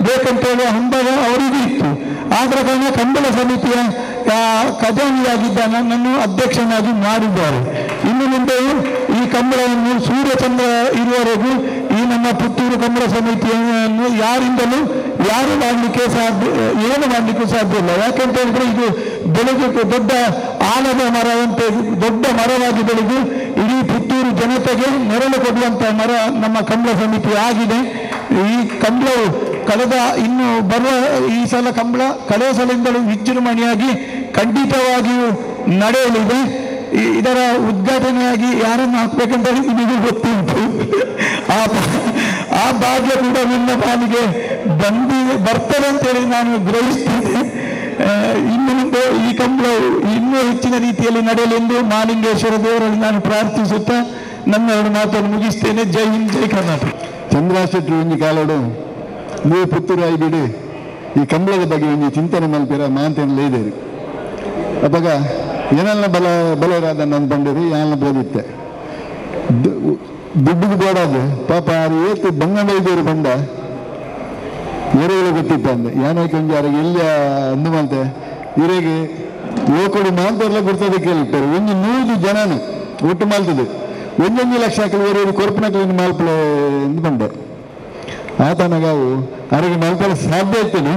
ಬೇಕಂತೇಳಿ ಹಂಬಲ ಅವರಿಗೂ ಇತ್ತು. ಆದ ಕಾರಣ ಕಂಬಳ ಸಮಿತಿಯ ಖಜಾನಿಯಾಗಿದ್ದ ನನ್ನನ್ನು ಅಧ್ಯಕ್ಷನಾಗಿ ಮಾಡಿದ್ದಾರೆ. ಇನ್ನು ಮುಂದೆಯೂ ಈ ಕಂಬಳವನ್ನು ಸೂರ್ಯಚಂದ್ರ ಇರುವವರೆಗೂ ಈ ನಮ್ಮ ಪುತ್ತೂರು ಕಂಬಳ ಸಮಿತಿಯನ್ನು ಯಾರು ಮಾಡಲಿಕ್ಕೆ ಏನು ಮಾಡಲಿಕ್ಕೂ ಸಾಧ್ಯ ಇಲ್ಲ. ಯಾಕೆಂತ ಹೇಳಿದ್ರೆ ಇದು ಬೆಳೆದು ದೊಡ್ಡ ಆಲದ ಮರವಂತೆ ದೊಡ್ಡ ಮರವಾಗಿ ಬೆಳೆದು ಇಡೀ ಪುತ್ತೂರು ಜನತೆಗೆ ನೆರಳು ಕೊಡುವಂಥ ಮರ ನಮ್ಮ ಕಂಬಳ ಸಮಿತಿ ಆಗಿದೆ. ಈ ಕಂಬಳವು ಇನ್ನು ಬರುವ ಈ ಸಲ ಕಂಬಳ ಕಳೆದ ಸಲದಿಂದಲೂ ವಿಜೃಂಭಣೆಯಾಗಿ ಖಂಡಿತವಾಗಿಯೂ ನಡೆಯಲಿದೆ. ಇದರ ಉದ್ಘಾಟನೆಯಾಗಿ ಯಾರನ್ನು ಹಾಕ್ಬೇಕಂತ ನಿಮಗೆ ಗೊತ್ತುಂಟು. ಆ ಭಾಗ್ಯ ಕೂಡ ನನ್ನ ಪಾಲಿಗೆ ಬರ್ತದೆ ಅಂತೇಳಿ ನಾನು ಗ್ರಹಿಸ್ತೇನೆ. ಇನ್ನು ಮುಂದೆ ಈ ಕಂಬಳವು ಇನ್ನೂ ಹೆಚ್ಚಿನ ರೀತಿಯಲ್ಲಿ ನಡೆಯಲೆಂದು ಮಹಾಲಿಂಗೇಶ್ವರ ದೇವರಲ್ಲಿ ನಾನು ಪ್ರಾರ್ಥಿಸುತ್ತಾ ನನ್ನ 2 ಮಾತನ್ನು ಮುಗಿಸ್ತೇನೆ. ಜೈ ಹಿಂದ್, ಜೈ ಕರ್ನಾಟಕ. ಚಂದ್ರಾಶೆಟ್ಟಿ ಒಂದು ಕಾಲೋಡು ನೀವು ಪುತ್ತೂರು ಆಯ್ಬಿಡಿ ಈ ಕಂಬಳದ ಬಗ್ಗೆ ಒಂದು ಚಿಂತನೆ ಮಲ್ಪಿರ ಮಾಂತೇನಲ್ಲ ಇದೇರಿ ಅವಾಗ ಏನೆಲ್ಲ ಬಲರಾದ ನನ್ನ ಬಂದಿರಿ ಏನೆಲ್ಲ ಬೋದಿತ್ತೆ ದುಡ್ಡಿಗೆ ಬೋಡಾದು ಪಾಪ ಏತು ಬಂಗಂಡ ಇದ್ದವರು ಬಂದ ಎರೆಗಳು ಗೊತ್ತಿತ್ತ ಅಂದೆ ಏನಕ್ಕೆ ಒಂದು ಯಾರಿಗೆ ಎಲ್ಲಿ ಅಂದು ಮಾಂತೆ ಇವರಿಗೆ ಯುವಕರು ಮಾಂತೆಲ್ಲ ಗುರ್ತದೆ ಕೇಳಿರ್ತಾರೆ. ಒಂದು 100 ಜನನು ಒಟ್ಟು ಮಾಲ್ತದೆ 1 ಲಕ್ಷ ಹಾಕಲು ಬೇರೆ ಕೊರಪನಕಲಿನ ಮಾಲ್ಪಲೆ ಎಂದು ಬಂದೆ. ಆತನಗಾವು ಅವರಿಗೆ ಮಲ್ಪಲ ಸಾಧ್ಯ ಇರ್ತದೆ.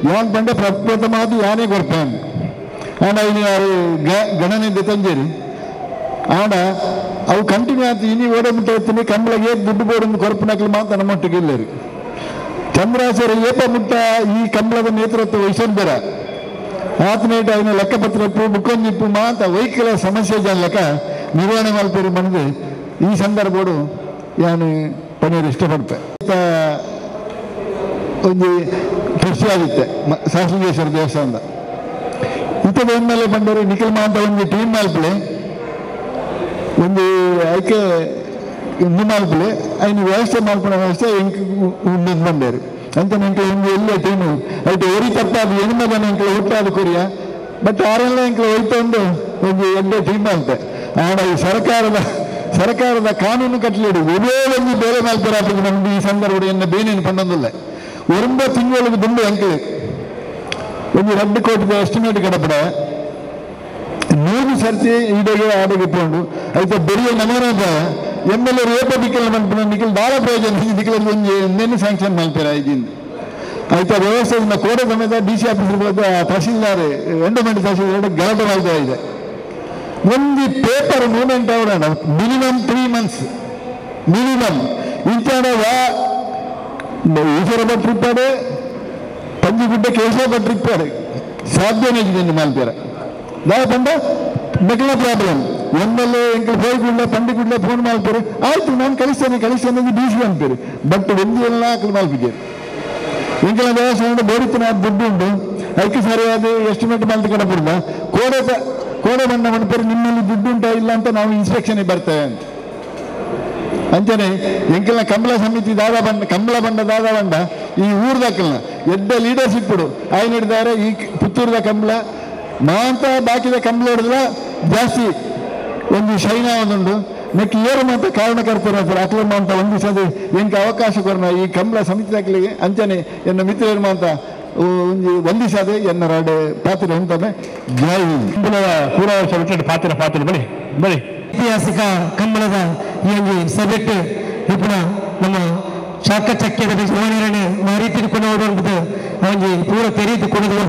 ಯಾನ್ ಬಂಡೆ ಪ್ರಪ್ರಥಮಾದ ಯಾನೇ ಕೊರಪಾನು ಆಂಡ ಇನ್ನು ಯಾರು ಗಣನೆ ತಂಜೇರಿ ಆಂಡ ಅವು ಕಂಟಿನ್ಯೂ ಆಯ್ತು. ಇನಿ ಓಡಬಿಟ್ಟು ಹೋಗ್ತೀನಿ ಕಂಬಳಿಗೆ ದುಡ್ಡು ಬೋಡೊಂದು ಕೊರಪನಕಲು ಮಾತ್ರ ನಮ್ಮೊಟ್ಟಿಗೆ ಇಲ್ಲರು. ಚಂದ್ರಾಚಾರ್ಯ ಏಪ ಮುಟ್ಟ ಈ ಕಂಬಳದ ನೇತೃತ್ವ ವಹಿಸೋದು ಆತನೇಟ ಅವನ ಲೆಕ್ಕಪತ್ರಪ್ಪು ಬುಕ್ಕೊಂದಿಪ್ಪು ಮಾತ ವೈಕಲ ಸಮಸ್ಯೆ ಜನಲಕ ನಿರ್ವಹಣೆ ಮಲ್ಪೇರು ಬಂದು ಈ ಸಂದರ್ಭಡು ನಾನು ಪನೆಯರು ಇಷ್ಟಪಡ್ತೆ. ಒಂದು ಖುಷಿಯಾಗುತ್ತೆ ಸಾಸಲಿಂಗೇಶ್ವರ ದೇವಸ್ಥಾನದ ಇಂಥದ್ದು ಒಂದ್ಮೇಲೆ ಬಂದರು ನಿಖಿಲ್ ಮಾಂತ ಒಂದು ಟೀಮ್ ಮಾಲ್ಪಲೆ ಒಂದು ಆಯ್ಕೆ ಒಂದು ಮಾಲ್ಪಲೆ ಐನು ವ್ಯವಸ್ಥೆ ಮಾಡ್ಕೊಳ್ಳೋ ವ್ಯವಸ್ಥೆ ಎಂಟು ಬಂದೇರು ಅಂತ ಎಂಕ್ಲೆ ಒಂದು ಎಲ್ಲೇ ಟೀಮು ಆಯ್ತು ಒರಿ ತಪ್ಪಾದ ಹೆಣ್ಮಗನ ಎಂಕ್ಲೆ ಹುಟ್ಟಾದ ಕೊರಿಯ ಬಟ್ ಅವರೆಲ್ಲ ಎಂಕ್ಲೆ ಹೋಯ್ತೊಂದು ಒಂದು ಎಡ್ಡೆ ಟೀಮ್ ಆಗುತ್ತೆ. ಆಡ ಈ ಸರ್ಕಾರದ ಕಾನೂನು ಕಟ್ಟಲಿಡು ಒಬ್ಬೇ ಒಂದು ಬೇರೆ ಮಾಲ್ಪರ ನಮ್ದು ಈ ಸಂದರ್ಭ ಎನ್ನ ಬೇನೇನು ಪಂಡೊಂದಿಲ್ಲ 9 ತಿಂಗಳಿಗೆ ಬಂದು ಎಂಕ್ಲೆ ಒಂದು 2 ಕೋಟಿ ಎಸ್ಟಿಮೇಟ್ ಕಡಪಡ 3 ಸರ್ತಿ ಈಡೆಗೆ ಆಡೆಗೆ ಪೋಂಡು ಆಯ್ತು ಬೆರಿಯ ನಮೂನದ MLA ರೇಪ ನಿಖಿಲ್ ಮನ್ಪುಣ ನಿಖಿಲ್ ದಾಳ ಪ್ರಯೋಜನ ನಿಖಿಲ್ ಒಂದು ಸ್ಯಾಂಕ್ಷನ್ ಮಲ್ಪೇರ ಐದಿಂದ ಆಯ್ತು ವ್ಯವಸ್ಥೆ ಕೋಡೆ ಸಮೇತ DC office tahsildar endowment tahsildar ಗಲಾಟೆ ಮಾಡ್ತಾ ಇದೆ. ಒಂದು ಪೇಪರ್ ಮೂಮೆಂಟ್ ಅವಡ ಮಿನಿಮಮ್ 3 months ಮಿನಿಮಮ್ ಇಂಚಾಡವ ಈಶ್ವರ ಭಟ್ರು ಇಪ್ಪಾಡು ಪಂಜಿಗುಡ್ಡ ಕೇಶವ ಭಟ್ರು ಇಪ್ಪಾಡು ಸಾಧ್ಯನೇ ಇದೆ ಮಾಲ್ಪೇರ ದಾ ಬಂದ ಮೆಕ್ಲ ಪ್ರಾಬ್ಲಮ್ ಎಂದಲ್ಲೇ ಎಂಕಲ್ ಹೋಯ್ಗುಡ್ಲ ಪಂಡಿಗುಡ್ಲ ಫೋನ್ ಮಾಡ್ತಾರೆ ಆಯ್ತು ನಾನು ಕಳಿಸ್ತೇನೆ ಬೀಸಿ ಅಂತಾರೆ ಬಟ್ ಒಂದು ಎಲ್ಲ ಆಕಲು ಮಾಲ್ಪಿಗೆ ಎಂಕಲ ದೇವಸ್ಥಾನದ ಬೋಡಿತನ ದುಡ್ಡು ಉಂಟು ಅದಕ್ಕೆ ಸರಿಯಾದ ಎಸ್ಟಿಮೇಟ್ ಮಾಡ್ತು ಕಡಪುರ್ದ ಕೋಡೆ ಬಣ್ಣ ಮಾಡ್ತಾರೆ ನಿಮ್ಮಲ್ಲಿ ದುಡ್ಡು ಉಂಟಾ ಇಲ್ಲ ಅಂತ ನಾವು ಇನ್ಸ್ಪೆಕ್ಷನ್ಗೆ ಬರ್ತೇವೆ ಅಂತ ಅಂಚನೆ ಎಂಕಲ್ನ ಕಂಬಳ ಸಮಿತಿ ಕಂಬಳ ದಾದ ಬಂಡ ಈ ಊರ್ದಕ್ಕಲ್ನ ಎಡ್ಡ ಲೀಡರ್ಶಿಪ್ ಆಯ್ನ ಹಿಡಿದಾರೆ ಈ ಪುತ್ತೂರದ ಕಂಬಳ ಮಾಂತ ಬಾಕಿದ ಕಂಬಳ ಹಿಡಿದ್ರ ಜಾಸ್ತಿ ಒಂದು ಶೈನ ಒಂದುಂಡು ನೆಕ್ ಏರು ಮಾತ್ರ ಕಾರಣಕರ್ತರು ಅಕ್ಲಮ್ಮ ಅಂತ ಒಂದು ದಿವಸ ಎಂಕ ಅವಕಾಶ ಕೊರೋಣ ಈ ಕಂಬಳ ಸಮಿತಿ ಅಕ್ಲಿಗೆ ಅಂಚನೆ ಎನ್ನ ಮಿತ್ರರು ಮಾತ ಒಂದು ದಿವಸ ಅದೇ ಎನ್ನ ರಾಡೆ ಪಾತ್ರ ಅಂತಾನೆ ಜೈ ಕಂಬಳದ ಪೂರ್ವವರ್ಷ ಬಿಟ್ಟು ಪಾತ್ರ ಬಳಿ ಬಳಿ ಐತಿಹಾಸಿಕ ಕಂಬಳದ ಈ ಒಂದು ಸಬ್ಜೆಕ್ಟ್ ఇప్పుడు ನಮ್ಮ ಶಾಖಚಕ್ಯದ ಜೀವನರಣೆ ಮಾರಿ ತಿಳ್ಕೊಂಡು ಹೋಗುವಂಥದ್ದು ಒಂದು ಪೂರ ತೆರೀತು ಕೊಡೋದು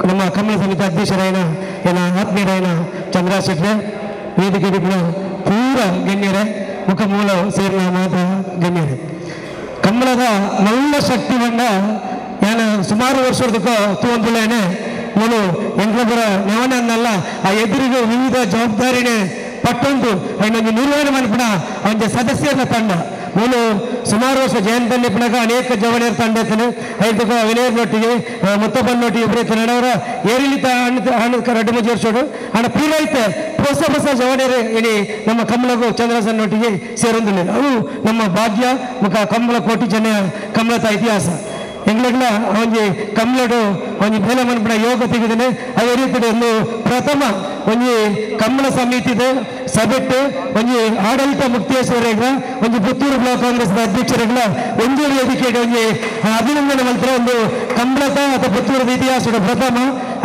ನಮ್ಮ ಕಂಬಳ ಸಮಿತಿ ಅಧ್ಯಕ್ಷರಾಯನ ಏನ ಆತ್ಮೀಯರಾಯನ ಚಂದ್ರ ಶೆಟ್ಟಿ ವೇದಿಕೆ ಪೂರ ಗಣ್ಯರೇ ಮುಖ ಮೂಲ ಸೇರಿನ ಮಾತ್ರ ಗಣ್ಯರೇ ಕಂಬಳದ ಮಲ್ಲ ಶಕ್ತಿ ಬಂಡ ನಾನು ಸುಮಾರು ವರ್ಷದಕ್ಕ ತಗೊಂಡಿಲ್ಲೇನೆ ನಾನು ಎಂಗ್ಲಪುರ ನೆವನನ್ನಲ್ಲ ಆ ಎದುರಿಗೆ ವಿವಿಧ ಜವಾಬ್ದಾರಿನೇ ಪಟ್ಟೊಂದು ಅವನೊಂದು ನಿರ್ವಹಣೆ ಮಾಡಿಬಿಡ ಅವನ ಸದಸ್ಯರ ತಂಡ ನಾನು ಸುಮಾರು ವರ್ಷ ಜಯಂತಲ್ಲಿ ಬಿಡಗ ಅನೇಕ ಜವಳಿಯರ ತಂಡ ಇರ್ತಾನೆ ಐದಕ್ಕ ವಿನಯರ್ನೊಟ್ಟಿಗೆ ಮುತ್ತಪ್ಪನೊಟ್ಟಿಗೆ ಇಬ್ಬರು ನಡೆಯವರ ಏರಿಳಿತ ಹಣ್ಣು ರಡ್ಡು ಮುಜಿ ವರ್ಷೋಡು ಹಣ ಪೂರೈತೆ ಹೊಸ ಜವಳಿಯರು ಇಡೀ ನಮ್ಮ ಕಮಲಗೂ ಚಂದ್ರಸನ್ನೊಟ್ಟಿಗೆ ಸೇರೊಂದಿಲ್ಲ ಅವು ನಮ್ಮ ಭಾಗ್ಯ ಮುಖ ಕಮಲ ಕೋಟಿ ಜನ ಕಮಲದ ಇತಿಹಾಸ ಎಂಗ್ಲಗ್ಲ ಅವನಿಗೆ ಕಮಲಡು ಅವನಿಗೆ ಬೇಲೆ ಮನ್ಬಿಡ ಯೋಗ ತೆಗೆದನೆ ಅದೇ ರೀತಿ ಒಂದು ಪ್ರಥಮ ಒಂದು ಕಮಲ ಸಮಿತಿದ ಸಭೆಟ್ಟು ಒಂದು ಆಡಳಿತ ಮುಕ್ತೇಶ್ವರಗಳ ಒಂದು ಪುತ್ತೂರು ಬ್ಲಾಕ್ ಕಾಂಗ್ರೆಸ್ ಅಧ್ಯಕ್ಷರುಗಳ ಒಂದು ವೇದಿಕೆ ಒಂದು ಅಭಿನಂದನೆ ಮಂತ್ರ ಒಂದು ಕಮಲದ ಅಥವಾ ಪುತ್ತೂರದ ಇತಿಹಾಸದ ಪ್ರಥಮ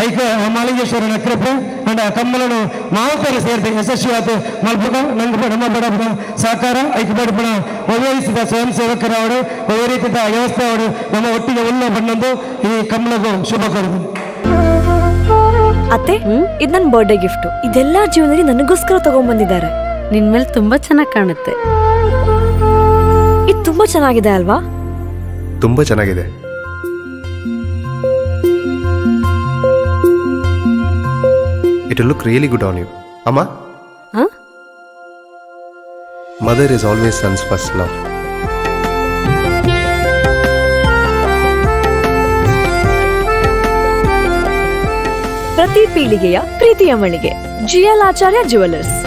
ಐಕ ಮಾಲಿಂಗೇಶ್ವರನ ಕೃಪೆ ಅಂಡ್ ಕಮ್ಮಲನು ಮಾವಕರು ಸೇರಿದೆ ಯಶಸ್ವಿ ಆತು ಮಲ್ಪಕ ನಂಗೆ ನಮ್ಮ ಬಡಬಡ ಸಹಕಾರ ಐಕ ಬಡಬಡ ಒದಗಿಸಿದ ಸ್ವಯಂ ಸೇವಕರವರು ಒಳ್ಳೆ ರೀತಿಯ ವ್ಯವಸ್ಥೆ ಅವರು ನಮ್ಮ ಒಟ್ಟಿಗೆ ಉಲ್ಲ ಬಂದು ಈ ಕಮ್ಮಲಗೂ ಶುಭ ಕೋರುದು. ಅತ್ತೆ ಇದು ನನ್ನ ಬರ್ಡೇ ಗಿಫ್ಟ್. ಇದೆಲ್ಲ ಜೀವನದಲ್ಲಿ ನನಗೋಸ್ಕರ ತಗೊಂಡ್ಬಂದಿದ್ದಾರೆ. ನಿನ್ ಮೇಲೆ ತುಂಬಾ ಚೆನ್ನಾಗಿ ಕಾಣುತ್ತೆ. ಇದು ತುಂಬಾ ಚೆನ್ನಾಗಿದೆ ಅಲ್ವಾ? ತುಂಬಾ ಚೆನ್ನಾಗಿದೆ. It will look really good on you. Amma? Huh? Mother is always son's first love. ಪ್ರತಿ ಪೀಳಿಗೆಯ ಪ್ರೀತಿಯ ಮಳಿಗೆ ಜಿಎಲ್ ಆಚಾರ್ಯ ಜ್ಯುವೆಲರ್ಸ್.